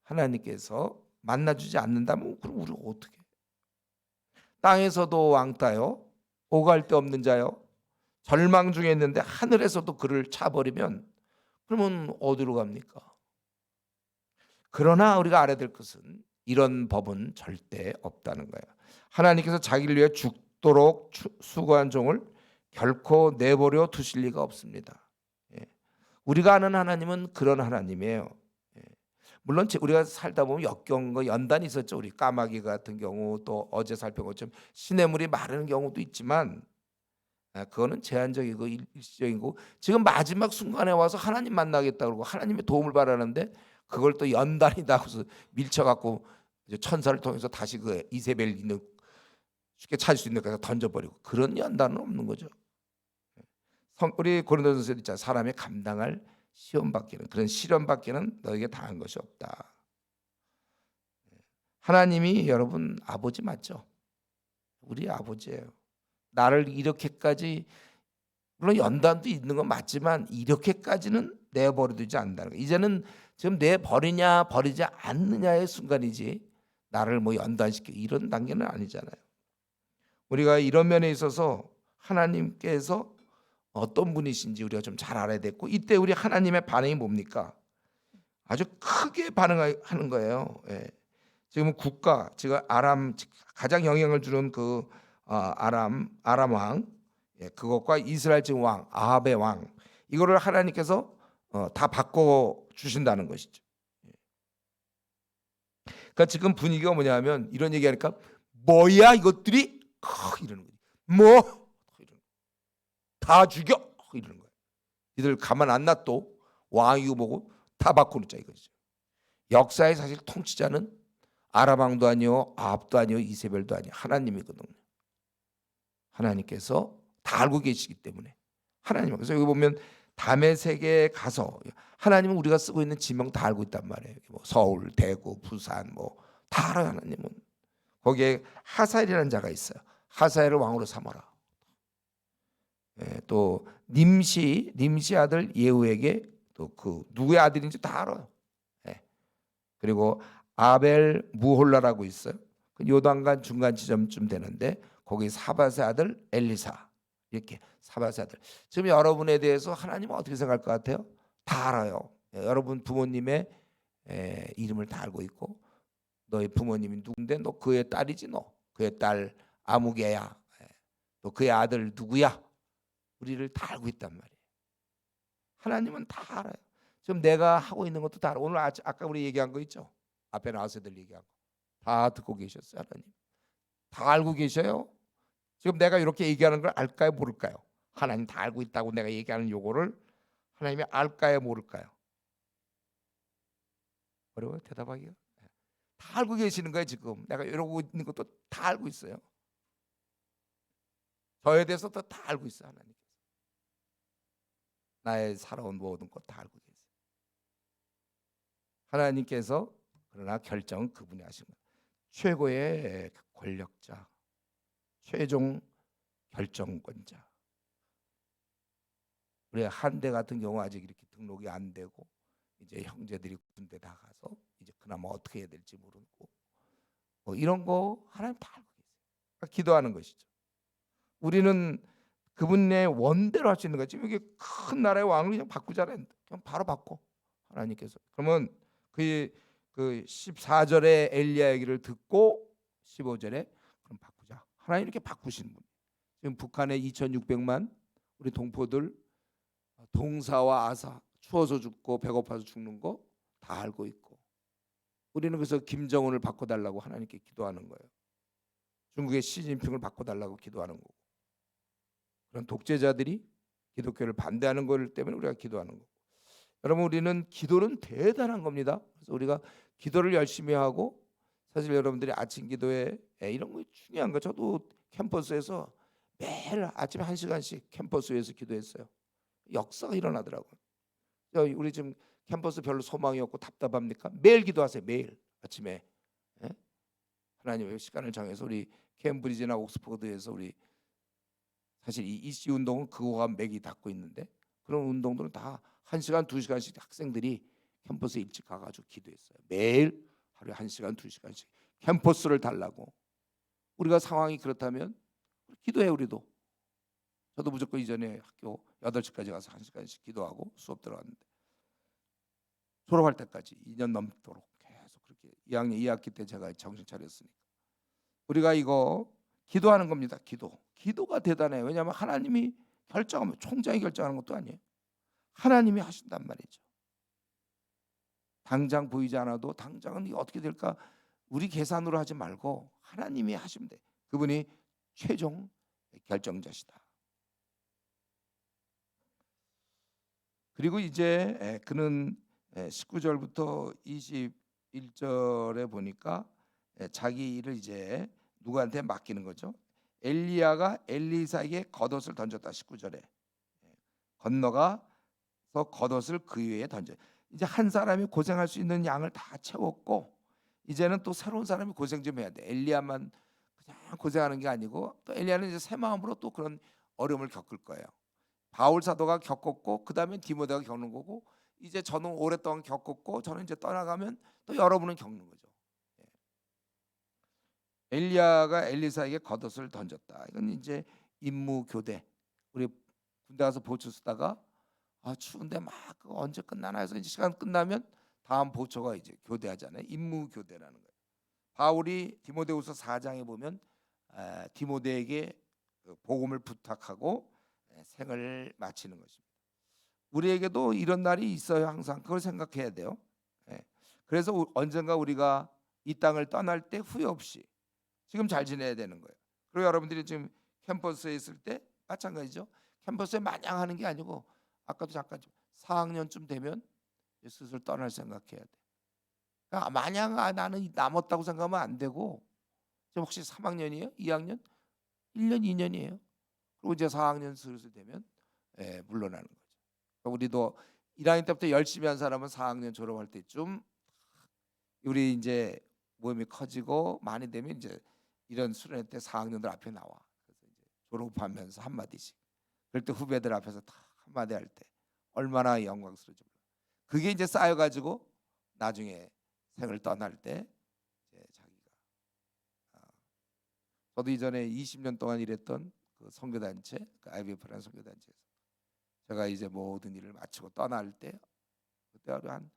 하나님께서 만나주지 않는다면 그럼 우리가 어떻게? 땅에서도 왕따요, 오갈 데 없는 자요, 절망 중에 있는데 하늘에서도 그를 차버리면 그러면 어디로 갑니까? 그러나 우리가 알아야 될 것은 이런 법은 절대 없다는 거예요. 하나님께서 자기를 위해 죽도록 수고한 종을 결코 내버려 두실 리가 없습니다. 우리가 아는 하나님은 그런 하나님이에요. 물론 우리가 살다 보면 역경과 연단이 있었죠. 우리 까마귀 같은 경우 또 어제 살펴본 것처럼 시냇물이 마르는 경우도 있지만 그거는 제한적이고 일시적이고 지금 마지막 순간에 와서 하나님 만나겠다 그러고 하나님의 도움을 바라는데 그걸 또 연단이다 하고서 밀쳐갖고 천사를 통해서 다시 그 이세벨 있는 쉽게 찾을 수 있는 데서 던져버리고 그런 연단은 없는 거죠. 우리 고린도전서 있잖아요. 사람이 감당할 시험 받기는 그런 시련 받기는 너에게 당한 것이 없다. 하나님이 여러분 아버지 맞죠? 우리 아버지예요. 나를 이렇게까지, 물론 연단도 있는 건 맞지만 이렇게까지는 내버려두지 않는다는 거예요. 이제는 지금 내버리냐 버리지 않느냐의 순간이지 나를 뭐 연단시키고 이런 단계는 아니잖아요. 우리가 이런 면에 있어서 하나님께서 어떤 분이신지 우리가 좀 잘 알아야 됐고, 이때 우리 하나님의 반응이 뭡니까? 아주 크게 반응하는 거예요. 예. 지금 국가, 지금 아람, 가장 영향을 주는 그 아람 왕, 예, 그것과 이스라엘 지금 왕 아합의 왕, 이거를 하나님께서 다 바꿔 주신다는 것이죠. 그러니까 지금 분위기가 뭐냐면 이런 얘기하니까 뭐야 이것들이 이러는 거지. 뭐 다 죽여 이러는 거예요. 이들 가만 안 놔둬. 왕이고 뭐고 다 바꾸자 이거죠. 역사의 사실 통치자는 아람 왕도 아니요, 아합도 아니요, 이세벨도 아니요, 하나님이거든요. 하나님께서 다 알고 계시기 때문에 하나님. 그래서 여기 보면 담의 세계에 가서 하나님은 우리가 쓰고 있는 지명 다 알고 있단 말이에요. 뭐 서울, 대구, 부산 뭐 다 알아요. 하나님은. 거기에 하사엘이라는 자가 있어요. 하사엘을 왕으로 삼아라. 예, 또 님시 아들 예후에게 또 그 누구의 아들인지 다 알아요. 예. 그리고 아벨 무홀라라고 있어요. 그 요단강 중간 지점쯤 되는데 거기 사밧의 아들 엘리사, 이렇게 사밧의 아들. 지금 여러분에 대해서 하나님은 어떻게 생각할 것 같아요? 다 알아요. 예, 여러분 부모님의 이름을 다 알고 있고, 너의 부모님이 누군데 너 그의 딸이지, 너 그의 딸 아무개야, 또 그의 아들 누구야, 우리를 다 알고 있단 말이에요. 하나님은 다 알아요. 지금 내가 하고 있는 것도 다 알아요. 오늘 아까 우리 얘기한 거 있죠? 앞에 나와서들 얘기한 거 다 듣고 계셨어요. 하나님 다 알고 계셔요. 지금 내가 이렇게 얘기하는 걸 알까요, 모를까요? 하나님 다 알고 있다고 내가 얘기하는 요거를 하나님이 알까요, 모를까요? 어려워요, 대답하기가. 다 알고 계시는 거예요. 지금 내가 이러고 있는 것도 다 알고 있어요. 저에 대해서도 다 알고 있어요. 하나님 나의 살아온 모든 것 다 알고 계세요. 하나님께서 그러나 결정은 그분이 하신 거예요. 최고의 권력자, 최종 결정권자. 우리 한대 같은 경우 아직 이렇게 등록이 안 되고 이제 형제들이 군대 다 가서 이제 그나마 어떻게 해야 될지 모르고 뭐 이런 거 하나님 다 알고 계세요. 그러니까 기도하는 것이죠. 우리는 그분의 원대로 할 수 있는 거지. 이게 큰 나라의 왕을 그냥 바꾸자래. 그냥 바로 바꿔 하나님께서. 그러면 그 14절에 엘리야 얘기를 듣고 15절에 그럼 바꾸자. 하나님 이렇게 바꾸시는 분. 지금 북한에 2,600만 우리 동포들 동사와 아사, 추워서 죽고 배고파서 죽는 거 다 알고 있고, 우리는 그래서 김정은을 바꿔달라고 하나님께 기도하는 거예요. 중국의 시진핑을 바꿔달라고 기도하는 거고, 그런 독재자들이 기독교를 반대하는 것 때문에 우리가 기도하는 거고. 여러분 우리는 기도는 대단한 겁니다. 그래서 우리가 기도를 열심히 하고, 사실 여러분들이 아침 기도에 이런 거 중요한 거. 저도 캠퍼스에서 매일 아침에 1시간씩 캠퍼스에서 기도했어요. 역사가 일어나더라고요. 우리 지금 캠퍼스 별로 소망이 없고 답답합니까? 매일 기도하세요. 매일 아침에. 예? 하나님의 시간을 정해서 우리 캠브리지나 옥스퍼드에서 우리 사실 이 이씨 운동은 그거가 맥이 닿고 있는데, 그런 운동들은 다 1시간 2시간씩 학생들이 캠퍼스에 일찍 가가지고 기도했어요. 매일 하루에 1시간 2시간씩 캠퍼스를 달라고. 우리가 상황이 그렇다면 기도해. 우리도. 저도 무조건 이전에 학교 8시까지 가서 1시간씩 기도하고 수업 들어갔는데, 졸업할 때까지 2년 넘도록 계속 그렇게 2학년 2학기 때 제가 정신 차렸으니까. 우리가 이거 기도하는 겁니다. 기도가 대단해요. 왜냐하면 하나님이 결정하면, 총장이 결정하는 것도 아니에요. 하나님이 하신단 말이죠. 당장 보이지 않아도 당장은 이게 어떻게 될까 우리 계산으로 하지 말고 하나님이 하시면 돼. 그분이 최종 결정자시다. 그리고 이제 그는 19절부터 21절에 보니까 자기 일을 이제 누구한테 맡기는 거죠. 엘리야가 엘리사에게 겉옷을 던졌다. 19절에 건너가서 겉옷을 그 위에 던져. 이제 한 사람이 고생할 수 있는 양을 다 채웠고, 이제는 또 새로운 사람이 고생 좀 해야 돼. 엘리야만 그냥 고생하는 게 아니고 또 엘리야는 이제 새 마음으로 또 그런 어려움을 겪을 거예요. 바울 사도가 겪었고 그다음에 디모데가 겪는 거고 이제 저는 오랫동안 겪었고 저는 이제 떠나가면 또 여러분은 겪는 거죠. 예. 엘리야가 엘리사에게 겉옷을 던졌다. 이건 이제 임무 교대. 우리 군대 가서 보초 쓰다가 추운데 막 그거 언제 끝나나 해서 이제 시간 끝나면 다음 보초가 이제 교대하잖아요. 임무 교대라는 거예요. 바울이 디모데후서 4장에 보면 디모데에게 그 복음을 부탁하고 생을 마치는 것입니다. 우리에게도 이런 날이 있어요. 항상 그걸 생각해야 돼요. 예. 그래서 언젠가 우리가 이 땅을 떠날 때 후회 없이 지금 잘 지내야 되는 거예요. 그리고 여러분들이 지금 캠퍼스에 있을 때 마찬가지죠. 캠퍼스에 마냥 하는 게 아니고 아까도 잠깐 4학년쯤 되면 슬슬 떠날 생각해야 돼. 그러니까 마냥 나는 남았다고 생각하면 안 되고 지금 혹시 3학년이에요? 2학년? 1년, 2년이에요. 그리고 이제 4학년 슬슬 되면 물러나는 거죠. 그러니까 우리도 1학년 때부터 열심히 한 사람은 4학년 졸업할 때쯤 우리 이제 모임이 커지고 많이 되면 이제 이런 수련회 때 4학년들 앞에 나와. 그래서 이제 졸업하면서 한마디씩. 그럴 때 후배들 앞에서 다 한마디 할 때 얼마나 영광스러운지 몰라. 그게 이제 쌓여가지고 나중에 생을 떠날 때 이제 자기가 저도 이전에 20년 동안 일했던 그 선교단체, 그 IBF라는 선교단체에서 제가 이제 모든 일을 마치고 떠날 때 그때 하루 한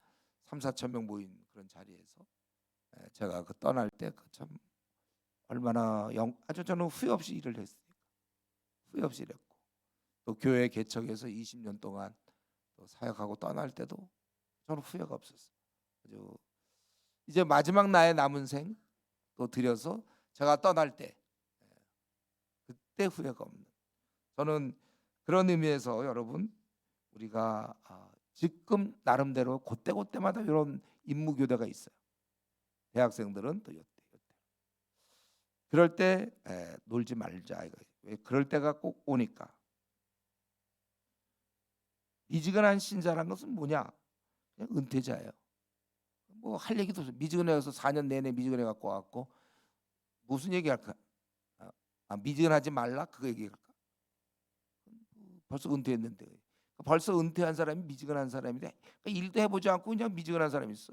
3, 4천 명 모인 그런 자리에서 제가 그 떠날 때 그 참 얼마나 아주 저는 후회 없이 일을 했으니까 후회 없이 일했고 또 교회 개척해서 20년 동안 또 사역하고 떠날 때도 저는 후회가 없었어요. 아주 이제 마지막 나의 남은 생 또 들여서 제가 떠날 때 그때 후회가 없는 저는 그런 의미에서 여러분 우리가 지금 나름대로 그때마다 이런 임무 교대가 있어요. 대학생들은 또 요때 그럴 때 놀지 말자 이거. 왜 그럴 때가 꼭 오니까. 미지근한 신자라는 것은 뭐냐? 그냥 은퇴자예요. 뭐 할 얘기도 없어요. 미지근해서 4년 내내 미지근해 갖고 왔고 무슨 얘기할까? 미지근하지 말라 그거 얘기할까? 벌써 은퇴했는데 벌써 은퇴한 사람이 미지근한 사람인데 일도 해보지 않고 그냥 미지근한 사람이 있어.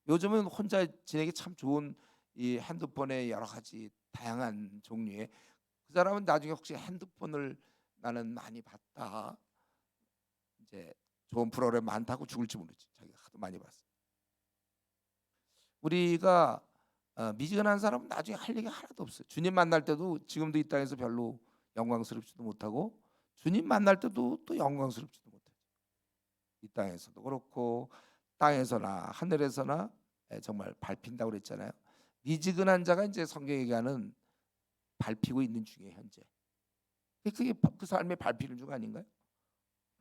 요즘은 혼자 지내기 참 좋은 이 핸드폰의 여러 가지 다양한 종류의 그 사람은 나중에 혹시 핸드폰을 나는 많이 봤다 이제 좋은 프로그램 많다고 죽을지 모르지 자기가 하도 많이 봤어. 우리가 미지근한 사람은 나중에 할 얘기 하나도 없어요. 주님 만날 때도 지금도 이 땅에서 별로 영광스럽지도 못하고 주님 만날 때도 또 영광스럽지도 못해요. 이 땅에서도 그렇고 땅에서나 하늘에서나 정말 밟힌다고 그랬잖아요. 미지근한 자가 이제 성경에 얘기하는 밟히고 있는 중에 현재. 그게 그 삶의 밟히는 중 아닌가요?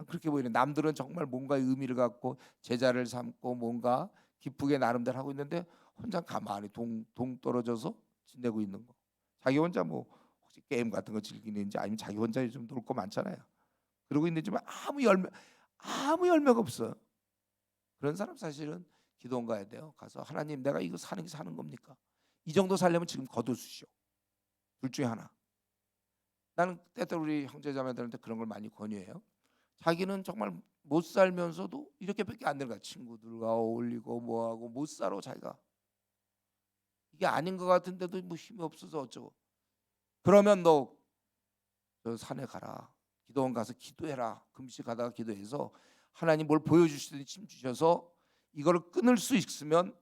그렇게 보이는 남들은 정말 뭔가 의미를 갖고 제자를 삼고 뭔가 기쁘게 나름대로 하고 있는데 혼자 가만히 동 떨어져서 지내고 있는 거. 자기 혼자 뭐 혹시 게임 같은 거 즐기는지 아니면 자기 혼자 요즘 놀 거 많잖아요. 그러고 있는지만 아무 열매가 없어. 그런 사람 사실은 기도원 가야 돼요. 가서 하나님 내가 이거 사는 게 사는 겁니까? 이 정도 살려면 지금 거두시오. 둘 중에 하나. 나는 때때로 우리 형제자매들한테 그런 걸 많이 권유해요. 자기는 정말 못 살면서도 이렇게밖에 안 되는 거야. 친구들과 어울리고 뭐하고 못 살아 자기가. 이게 아닌 것 같은데도 뭐 힘이 없어서 어쩌고. 그러면 너 저 산에 가라. 기도원 가서 기도해라. 금식하다가 기도해서 하나님 뭘 보여주시더니 힘 주셔서 이거를 끊을 수 있으면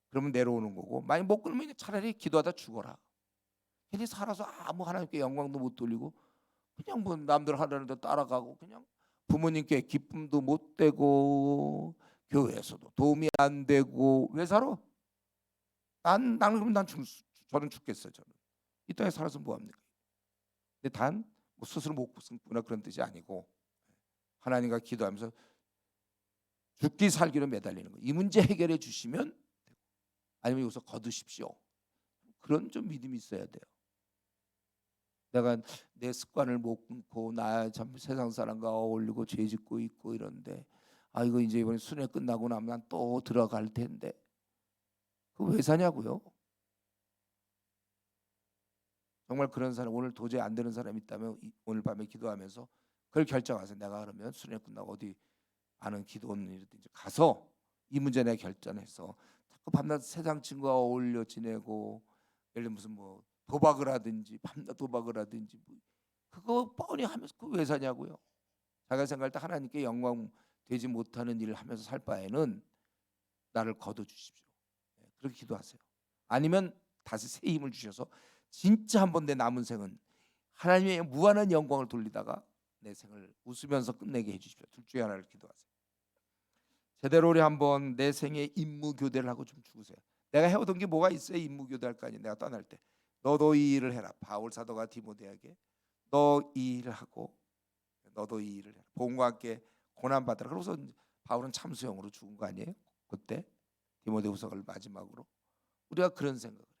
그러면 내려오는 거고 만약 못 끊으면 차라리 기도하다 죽어라. 괜히 살아서 아무 하나님께 영광도 못 돌리고 그냥 뭐 남들 하려는 데 따라가고 그냥 부모님께 기쁨도 못 되고 교회에서도 도움이 안 되고 왜 살아? 나는 그럼 저는 죽겠어요. 저는 이 땅에 살아서 뭐 합니까? 근데 단 뭐 스스로 못 숨거나 그런 뜻이 아니고 하나님과 기도하면서 죽기 살기로 매달리는 거. 이 문제 해결해 주시면 아니면 여기서 거두십시오. 그런 좀 믿음이 있어야 돼요. 내가 내 습관을 못 끊고 나 참 세상 사람과 어울리고 죄 짓고 있고 이런데 이거 이제 이번에 순회 끝나고 나면 난 또 들어갈 텐데 그거 왜 사냐고요? 정말 그런 사람 오늘 도저히 안 되는 사람이 있다면 오늘 밤에 기도하면서 그걸 결정하세요. 내가 그러면 수련 끝나고 어디 아는 기도원이든지 가서 이 문제 내가 결정해서 자꾸 밤낮 세상 친구와 어울려 지내고 예를 들면 무슨 뭐 도박을 하든지 밤낮 도박을 하든지 뭐 그거 뻔히 하면서 그거 왜 사냐고요. 자기가 생각할 때 하나님께 영광 되지 못하는 일을 하면서 살 바에는 나를 거둬 주십시오. 그렇게 기도하세요. 아니면 다시 새 힘을 주셔서 진짜 한번 내 남은 생은 하나님의 무한한 영광을 돌리다가 내 생을 웃으면서 끝내게 해주십시오. 둘 중에 하나를 기도하세요. 제대로 우리 한번 내 생에 임무 교대를 하고 좀 죽으세요. 내가 해오던 게 뭐가 있어요? 임무 교대할 거 아니에요. 내가 떠날 때 너도 이 일을 해라. 바울 사도가 디모데에게 너 이 일을 하고 너도 이 일을 해라. 복음과 함께 고난 받으라. 그래서 바울은 참수형으로 죽은 거 아니에요? 그때 디모데후서를 마지막으로 우리가 그런 생각을 해요.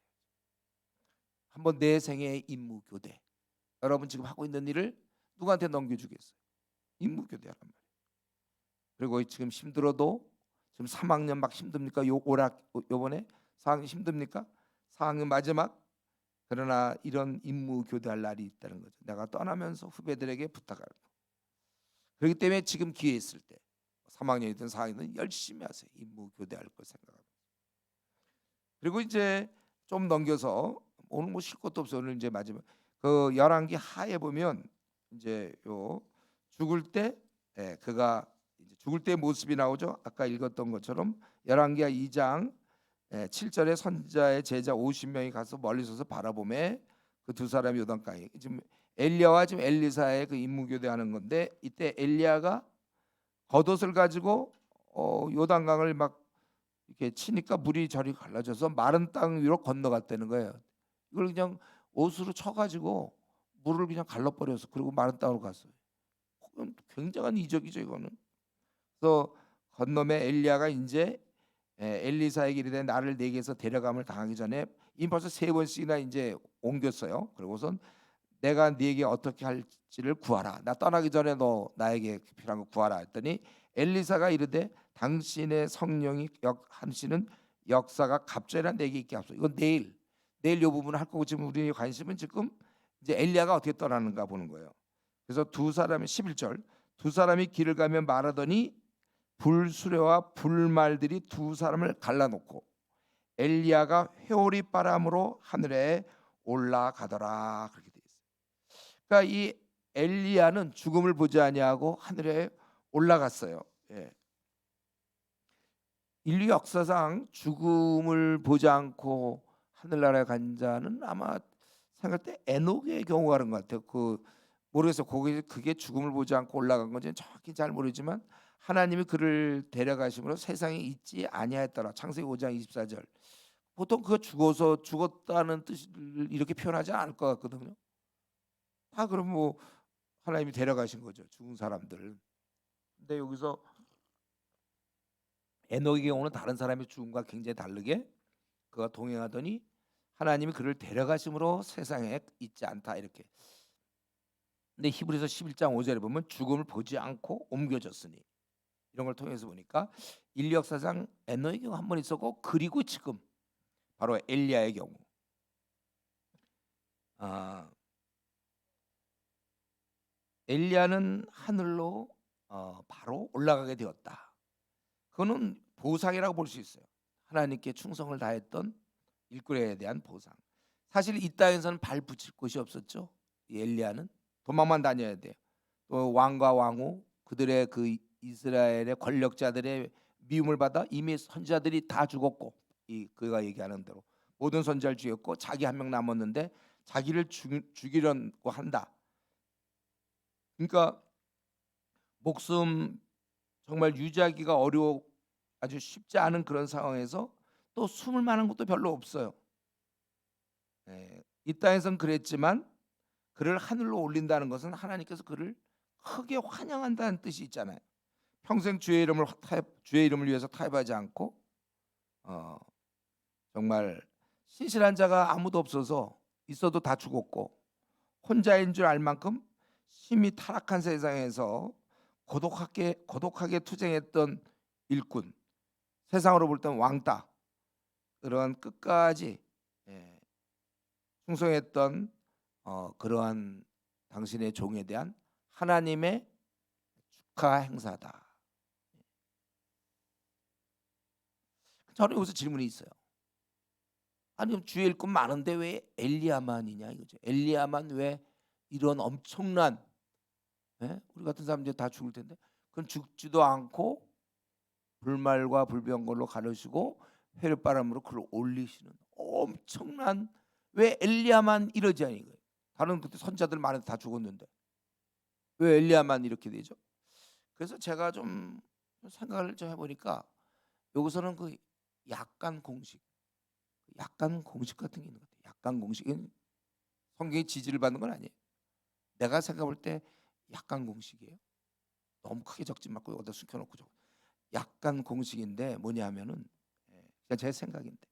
한번 내 생의 임무 교대. 여러분 지금 하고 있는 일을 누구한테 넘겨주겠어요? 임무 교대란 말이에요. 그리고 지금 힘들어도 지금 3학년 막 힘듭니까? 요번에 4학년 힘듭니까? 4학년 마지막. 그러나 이런 임무 교대할 날이 있다는 거죠. 내가 떠나면서 후배들에게 부탁할 거. 그렇기 때문에 지금 기회 있을 때 3학년이든 4학년이든 열심히 하세요. 임무 교대할 걸 생각하고. 그리고 이제 좀 넘겨서 오늘 뭐 쉴 것도 없어요. 오늘 이제 마지막 그 열왕기 하에 보면 이제 요 죽을 때 그가 이제 죽을 때 모습이 나오죠. 아까 읽었던 것처럼 열왕기하 2장 7절에 선지자의 제자 50명이 가서 멀리 서서 바라보매 그 두 사람이 요단강에 지금 엘리야와 지금 엘리사의 그 임무교대하는 건데 이때 엘리야가 겉옷을 가지고 요단강을 막 이렇게 치니까 물이 저리 갈라져서 마른 땅 위로 건너갔다는 거예요. 이걸 그냥 옷으로 쳐가지고 물을 그냥 갈라버려서 그리고 마른 땅으로 갔어요. 굉장한 이적이죠 이거는. 그래서 건너매 엘리야가 이제 엘리사에게 이르되 나를 네게서 데려감을 당하기 전에 이미 벌써 3번씩이나 이제 옮겼어요. 그리고선 내가 네게 어떻게 할지를 구하라. 나 떠나기 전에 너 나에게 필요한 거 구하라 했더니 엘리사가 이르되 당신의 성령이 하시는 역사가 갑자기 내게 있게 하소서. 이건 내일 이 부분을 할 거고 지금 우리의 관심은 지금 이제 엘리야가 어떻게 떠나는가 보는 거예요. 그래서 두 사람이 11절 두 사람이 길을 가며 말하더니 불수레와 불말들이 두 사람을 갈라놓고 엘리야가 회오리 바람으로 하늘에 올라가더라. 그렇게 돼 있어요. 그러니까 이 엘리야는 죽음을 보지 아니하고 하늘에 올라갔어요. 인류 역사상 죽음을 보지 않고 하늘나라에 간 자는 아마 생각할 때 에녹의 경우가 그런 것 같아요. 모르겠어요. 그게 죽음을 보지 않고 올라간 건지 정확히 잘 모르지만 하나님이 그를 데려가심으로 세상에 있지 아니하였더라. 창세기 5장 24절. 보통 그거 죽었다는 뜻을 이렇게 표현하지 않을 것 같거든요. 다 그럼 뭐 하나님이 데려가신 거죠. 죽은 사람들. 근데 여기서 에녹의 경우는 다른 사람의 죽음과 굉장히 다르게 그가 동행하더니 하나님이 그를 데려가심으로 세상에 있지 않다 이렇게. 근데 히브리서 11장 5절에 보면 죽음을 보지 않고 옮겨졌으니 이런 걸 통해서 보니까 인류 역사상 에녹의 경우 한 번 있었고 그리고 지금 바로 엘리야의 경우 엘리야는 하늘로 바로 올라가게 되었다. 그거는 보상이라고 볼 수 있어요. 하나님께 충성을 다했던 일꾼에 대한 보상. 사실 이 땅에서는 발 붙일 곳이 없었죠. 이 엘리야는 도망만 다녀야 돼요. 또 왕과 왕후 그들의 그 이스라엘의 권력자들의 미움을 받아 이미 선지자들이 다 죽었고 그가 얘기하는 대로 모든 선지자를 죽였고 자기 한 명 남았는데 자기를 죽이려고 한다. 그러니까 목숨 정말 유지하기가 어려워 아주 쉽지 않은 그런 상황에서 또 숨을 만한 것도 별로 없어요. 이 땅에선 그랬지만 그를 하늘로 올린다는 것은 하나님께서 그를 크게 환영한다는 뜻이 있잖아요. 평생 주의 이름을 위해서 타협하지 않고 정말 신실한 자가 아무도 없어서 있어도 다 죽었고 혼자인 줄 알 만큼 심히 타락한 세상에서 고독하게 투쟁했던 일꾼, 세상으로 볼 때는 왕따, 그런 끝까지 예, 충성했던 그러한 당신의 종에 대한 하나님의 축하 행사다. 저는 여기서 질문이 있어요. 아니 주의 일꾼 많은데 왜 엘리야만이냐 이거죠. 엘리야만 왜 이런 엄청난 우리 같은 사람들이 다 죽을 텐데 그건 죽지도 않고 불말과 불병걸로 가르시고 회를바람으로 그를 올리시는 엄청난 왜 엘리야만 이러지 않은 거예요. 다른 그때 선자들 많은데 다 죽었는데 왜 엘리야만 이렇게 되죠? 그래서 제가 좀 생각을 좀 해보니까 여기서는 그 약간 공식 같은 게 있는 것 같아요. 약간 공식은 성경의 지지를 받는 건 아니에요. 내가 생각할 때 약간 공식이에요. 너무 크게 적지 말고 여기다 숨겨놓고 적어. 약간 공식인데 뭐냐면은 그냥 제 생각인데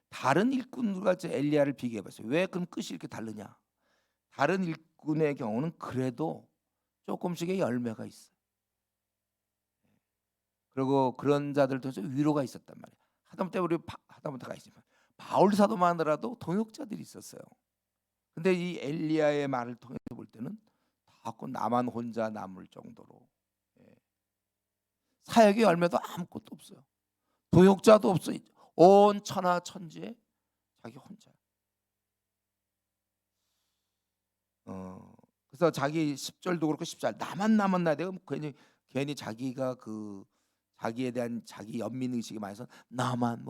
다른 일꾼과 엘리야를 비교해봤어요. 왜 그럼 끝이 이렇게 다르냐? 다른 일꾼의 경우는 그래도 조금씩의 열매가 있어요. 그리고 그런 자들도 위로가 있었단 말이에요. 하다못해 우리 하다못해가 있지만 바울 사도만 하더라도 동역자들이 있었어요. 근데 이 엘리야의 말을 통해서 볼 때는 다고 나만 혼자 남을 정도로 사역의 열매도 아무것도 없어요. 동역자도 없어요. 온 천하 천지에 자기 혼자. 그래서 자기 10절도 그렇고 10절 나만 남았나 내가 괜히 자기가 그 자기에 대한 자기 연민 의식이 많아서 나만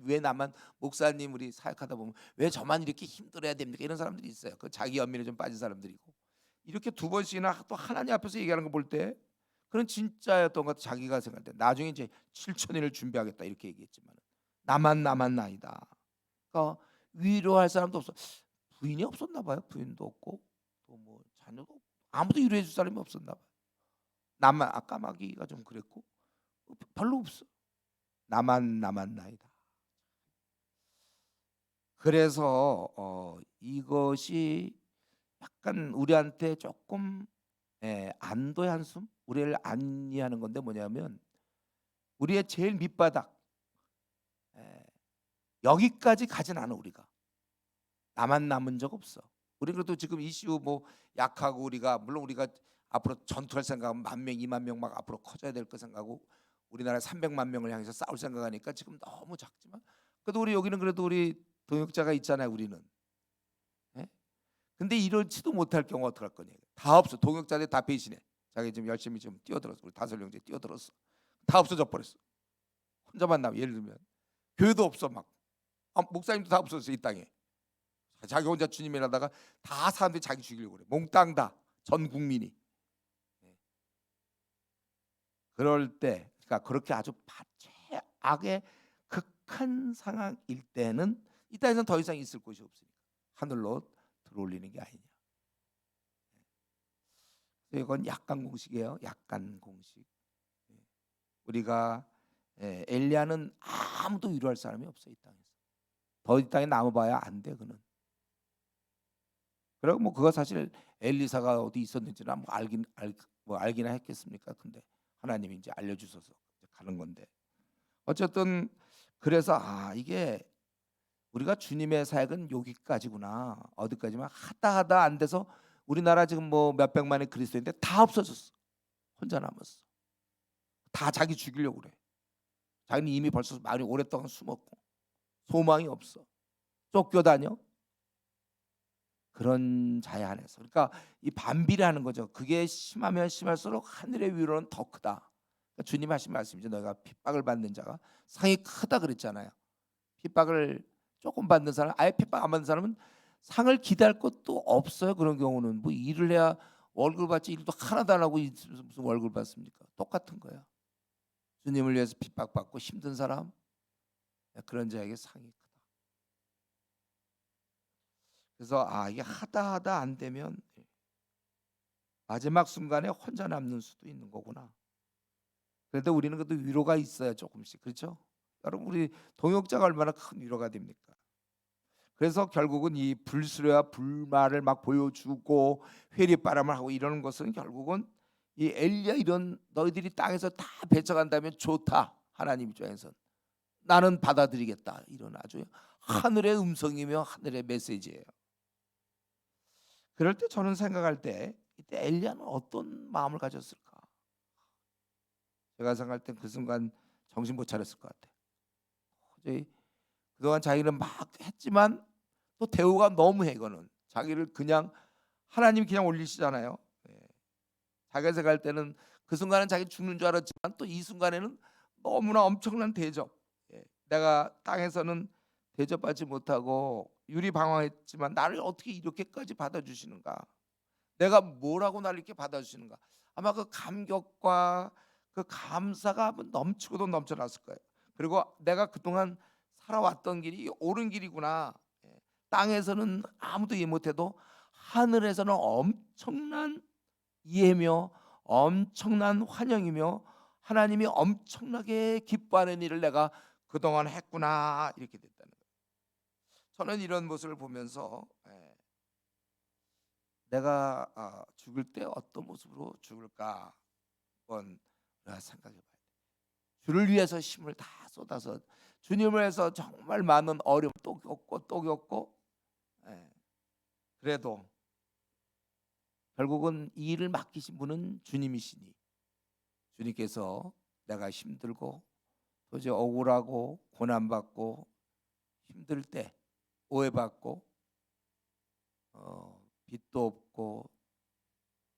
왜 나만 목사님 우리 사역하다 보면 왜 저만 이렇게 힘들어야 됩니까? 이런 사람들이 있어요. 그 자기 연민에 좀 빠진 사람들이고 이렇게 두 번씩이나 또 하나님 앞에서 얘기하는 거 볼 때 그런 진짜였던 것 같아. 자기가 생각할 때 나중에 이제 7천년을 준비하겠다 이렇게 얘기했지만 나만 남았나이다. 그러니까 위로할 사람도 없어. 부인이 없었나 봐요. 부인도 없고 또 뭐 자녀도 없고 아무도 위로해 줄 사람이 없었나 봐요. 나만 까마귀가 좀 그랬고 별로 없어. 나만 남았나이다. 그래서 이것이 약간 우리한테 조금 안도의 한숨, 우리를 안니하는 건데 뭐냐면 우리의 제일 밑바닥 여기까지 가진 않아. 우리가 나만 남은 적 없어. 우리 그래도 지금 이슈 뭐 약하고 우리가 물론 우리가 앞으로 전투할 생각하면 10,000명, 20,000명 막 앞으로 커져야 될 거 생각하고 우리나라 300만 명을 향해서 싸울 생각하니까 지금 너무 작지만 그래도 우리 여기는 그래도 우리 동역자가 있잖아요. 우리는. 근데 이러지도 못할 경우 어떡할 거냐. 다 없어. 동역자들 다 배신해. 자기 지금 열심히 좀 뛰어들었어. 우리 다섯 형제 뛰어들었어. 다 없어져 버렸어. 혼자만 남아. 예를 들면 교회도 없어 막. 목사님도 다 없었어 이 땅에. 자기 혼자 주님을 하다가 다 사람들이 자기 죽이려고 그래. 몽땅 다 전 국민이. 그럴 때 그러니까 그렇게 아주 최악의 극한 상황일 때는 이 땅에서는 더 이상 있을 곳이 없으니까 하늘로 들어올리는 게 아니냐. 이건 약간 공식이에요. 약간 공식. 우리가 엘리야는 아무도 위로할 사람이 없어 이 땅에서. 더 이 땅에 남아봐야 안 돼 그는. 그리고 뭐 그거 사실 엘리사가 어디 있었는지나 알기나 했겠습니까? 근데 하나님이 이제 알려주셔서 가는 건데 어쨌든 그래서 이게 우리가 주님의 사역은 여기까지구나. 어디까지만 하다 안 돼서 우리나라 지금 뭐 몇백만의 그리스도인데 다 없어졌어. 혼자 남았어. 다 자기 죽이려고 그래. 자기는 이미 벌써 많이 오랫동안 숨었고 소망이 없어. 쫓겨다녀. 그런 자에 한해서 그러니까 이 반비례하는 거죠. 그게 심하면 심할수록 하늘의 위로는 더 크다. 그러니까 주님 하신 말씀이죠. 너희가 핍박을 받는 자가 상이 크다 그랬잖아요. 핍박을 조금 받는 사람, 아예 핍박 안 받는 사람은 상을 기대할 것도 없어요. 그런 경우는 뭐 일을 해야 월급 받지 일도 하나도 안 하고 무슨 월급 받습니까? 똑같은 거야. 주님을 위해서 핍박받고 힘든 사람 그런 자에게 상이 크다. 그래서 이게 하다 안 되면 마지막 순간에 혼자 남는 수도 있는 거구나. 그런데 우리는 그래도 위로가 있어야 조금씩 그렇죠? 여러분 우리 동역자가 얼마나 큰 위로가 됩니까? 그래서 결국은 이 불수레와 불말을 막 보여주고 회리바람을 하고 이러는 것은 결국은 이 엘리야 이런 너희들이 땅에서 다 배척한다면 좋다 하나님 입장에선 나는 받아들이겠다. 이런 아주 하늘의 음성이며 하늘의 메시지예요. 그럴 때 저는 생각할 때 이때 엘리야는 어떤 마음을 가졌을까? 제가 생각할 때 그 순간 정신 못 차렸을 것 같아요. 도저히 그동안 자기는 막 했지만 또 대우가 너무해. 이거는 자기를 그냥 하나님이 그냥 올리시잖아요. 예. 자기가 생각할 때는 그 순간은 자기 죽는 줄 알았지만 또 이 순간에는 너무나 엄청난 대접. 예. 내가 땅에서는 대접받지 못하고 유리방황했지만 나를 어떻게 이렇게까지 받아주시는가? 내가 뭐라고 나를 이렇게 받아주시는가? 아마 그 감격과 그 감사가 넘치고도 넘쳐났을 거예요. 그리고 내가 그동안 살아왔던 길이 옳은 길이구나. 예. 땅에서는 아무도 이해 못해도 하늘에서는 엄청난 이해며 엄청난 환영이며 하나님이 엄청나게 기뻐하는 일을 내가 그동안 했구나, 이렇게 됐다는 거예요. 저는 이런 모습을 보면서 내가 죽을 때 어떤 모습으로 죽을까 한번 우리가 생각해 봐야 돼. 주를 위해서 힘을 다 쏟아서 주님을 위해서 정말 많은 어려움 또 겪고 또 겪고, 그래도 결국은 이 일을 맡기신 분은 주님이시니 주님께서 내가 힘들고 도저히 억울하고 고난받고 힘들 때 오해받고 빚도 없고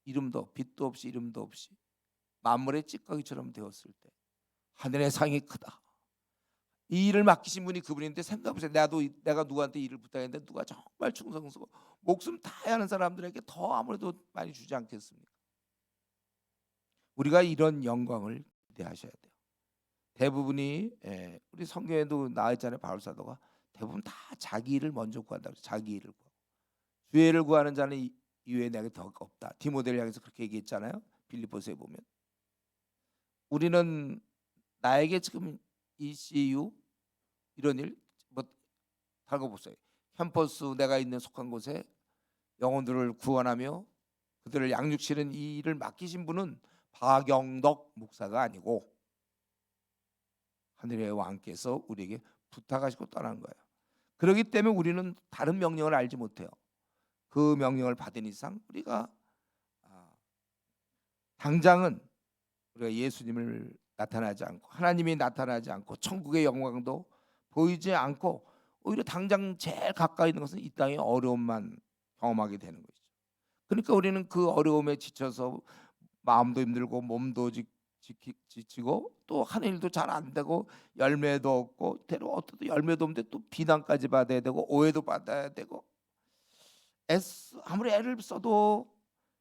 빚도 없이 이름도 없이 만물의 찌꺼기처럼 되었을 때 하늘의 상이 크다. 이 일을 맡기신 분이 그분인데 생각해보세요. 내가 누구한테 일을 부탁했는데 누가 정말 충성스러워 목숨 다해야 하는 사람들에게 더 아무래도 많이 주지 않겠습니까? 우리가 이런 영광을 기대하셔야 돼요. 대부분이 우리 성경에도 나와 있잖아요. 바울 사도가 대부분 다 자기 일을 먼저 구한다고. 자기 일을 구하고 주의 일을 구하는 자는 이외에 내게 더 없다. 디모데를 향해서 그렇게 얘기했잖아요. 빌립보서에 보면 우리는 나에게 지금 ECU 이런 일 뭐 달궈보세요. 캠퍼스 내가 있는 속한 곳에 영혼들을 구원하며 그들을 양육시는 이 일을 맡기신 분은 박영덕 목사가 아니고 하늘의 왕께서 우리에게 부탁하시고 떠난 거예요. 그렇기 때문에 우리는 다른 명령을 알지 못해요. 그 명령을 받은 이상 우리가 당장은 우리가 예수님을 나타나지 않고 하나님이 나타나지 않고 천국의 영광도 보이지 않고 오히려 당장 제일 가까이 있는 것은 이 땅의 어려움만 경험하게 되는 것이죠. 그러니까 우리는 그 어려움에 지쳐서 마음도 힘들고 몸도 지치고 또 하는 일도 잘 안 되고 열매도 없고 때로 어떤 열매도 없는데 또 비난까지 받아야 되고 오해도 받아야 되고 아무리 애를 써도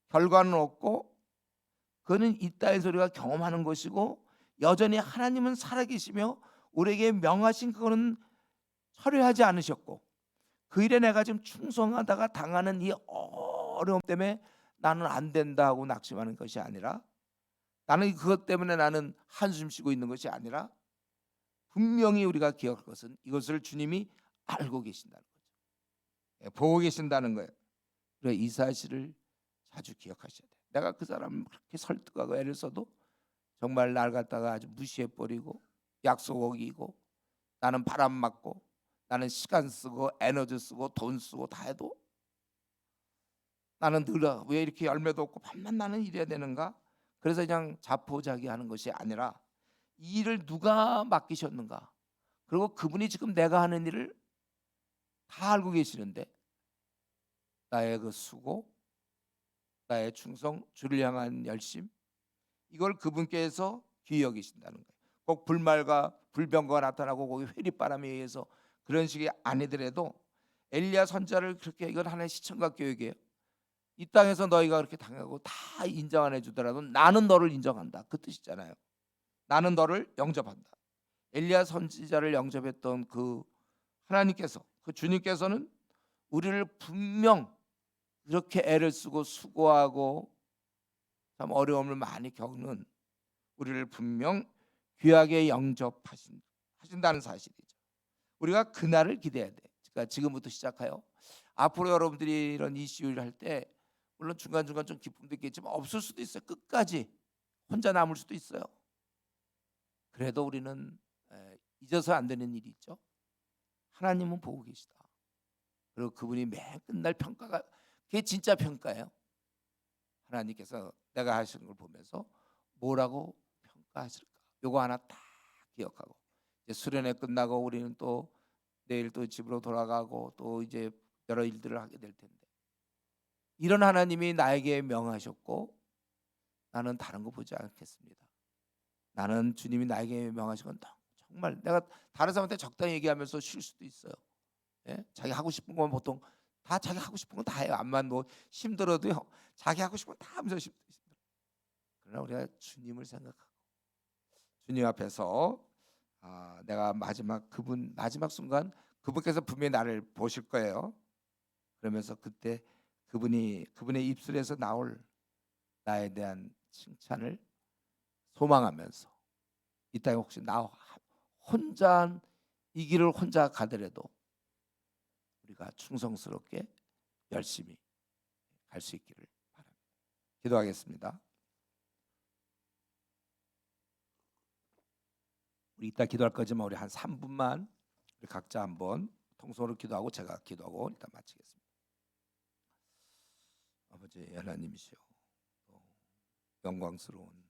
결과는 없고 그거는 이 땅의 소리가 경험하는 것이고 여전히 하나님은 살아계시며 우리에게 명하신 그거는 철회하지 않으셨고 그 일에 내가 지금 충성하다가 당하는 이 어려움 때문에 나는 안 된다 하고 낙심하는 것이 아니라 나는 그것 때문에 나는 한숨 쉬고 있는 것이 아니라 분명히 우리가 기억할 것은 이것을 주님이 알고 계신다는 거죠. 보고 계신다는 거예요. 그래서 이 사실을 자주 기억하셔야 돼요. 내가 그 사람을 그렇게 설득하고 애를 써도 정말 날 갖다가 아주 무시해버리고 약속 어기고 나는 바람 맞고 나는 시간 쓰고 에너지 쓰고 돈 쓰고 다 해도 나는 늘 왜 이렇게 열매도 없고 밤만 나는 이래야 되는가? 그래서 그냥 자포자기하는 것이 아니라 이 일을 누가 맡기셨는가? 그리고 그분이 지금 내가 하는 일을 다 알고 계시는데 나의 그 수고, 나의 충성, 주를 향한 열심 이걸 그분께서 귀히 여기신다는 거예요. 꼭 불말과 불병거가 나타나고 거기 회리바람에 의해서 그런 식이 아니더라도 엘리야 선지자를 그렇게 이건 하나의 시청각 교육이에요. 이 땅에서 너희가 그렇게 당하고 다 인정 안 해주더라도 나는 너를 인정한다. 그 뜻이잖아요. 나는 너를 영접한다. 엘리야 선지자를 영접했던 그 하나님께서 그 주님께서는 우리를 분명 이렇게 애를 쓰고 수고하고 참 어려움을 많이 겪는 우리를 분명 귀하게 영접하신다는 사실이죠. 우리가 그날을 기대해야 돼. 그러니까 지금부터 시작하여 앞으로 여러분들이 이런 이슈를 할 때 물론 중간중간 좀 기쁨도 있겠지만 없을 수도 있어요. 끝까지 혼자 남을 수도 있어요. 그래도 우리는 잊어서 안 되는 일이 있죠. 하나님은 보고 계시다. 그리고 그분이 매 끝날 평가가 그게 진짜 평가예요. 하나님께서 내가 하시는 걸 보면서 뭐라고 평가하실까? 요거 하나 딱 기억하고 이제 수련회 끝나고 우리는 또 내일 또 집으로 돌아가고 또 이제 여러 일들을 하게 될 텐데 이런 하나님이 나에게 명하셨고 나는 다른 거 보지 않겠습니다. 나는 주님이 나에게 명하신 건 정말 내가 다른 사람한테 적당히 얘기하면서 쉴 수도 있어요. 예? 자기 하고 싶은 건 보통 다 자기 하고 싶은 건 다 해요. 암만 뭐 힘들어도요. 자기 하고 싶은 건 다 하면서 힘들어. 그러나 우리가 주님을 생각하고 주님 앞에서 내가 마지막 순간 그분께서 분명히 나를 보실 거예요. 그러면서 그때 그분의 입술에서 나올 나에 대한 칭찬을 소망하면서 이 땅에 혹시 나 혼자 이 길을 혼자 가더라도 우리가 충성스럽게 열심히 갈 수 있기를 바랍니다. 기도하겠습니다. 우리 이따 기도할 거지만 우리 한 3분만 우리 각자 한번 통성으로 기도하고 제가 기도하고 일단 마치겠습니다. 아버지 하나님이시여 영광스러운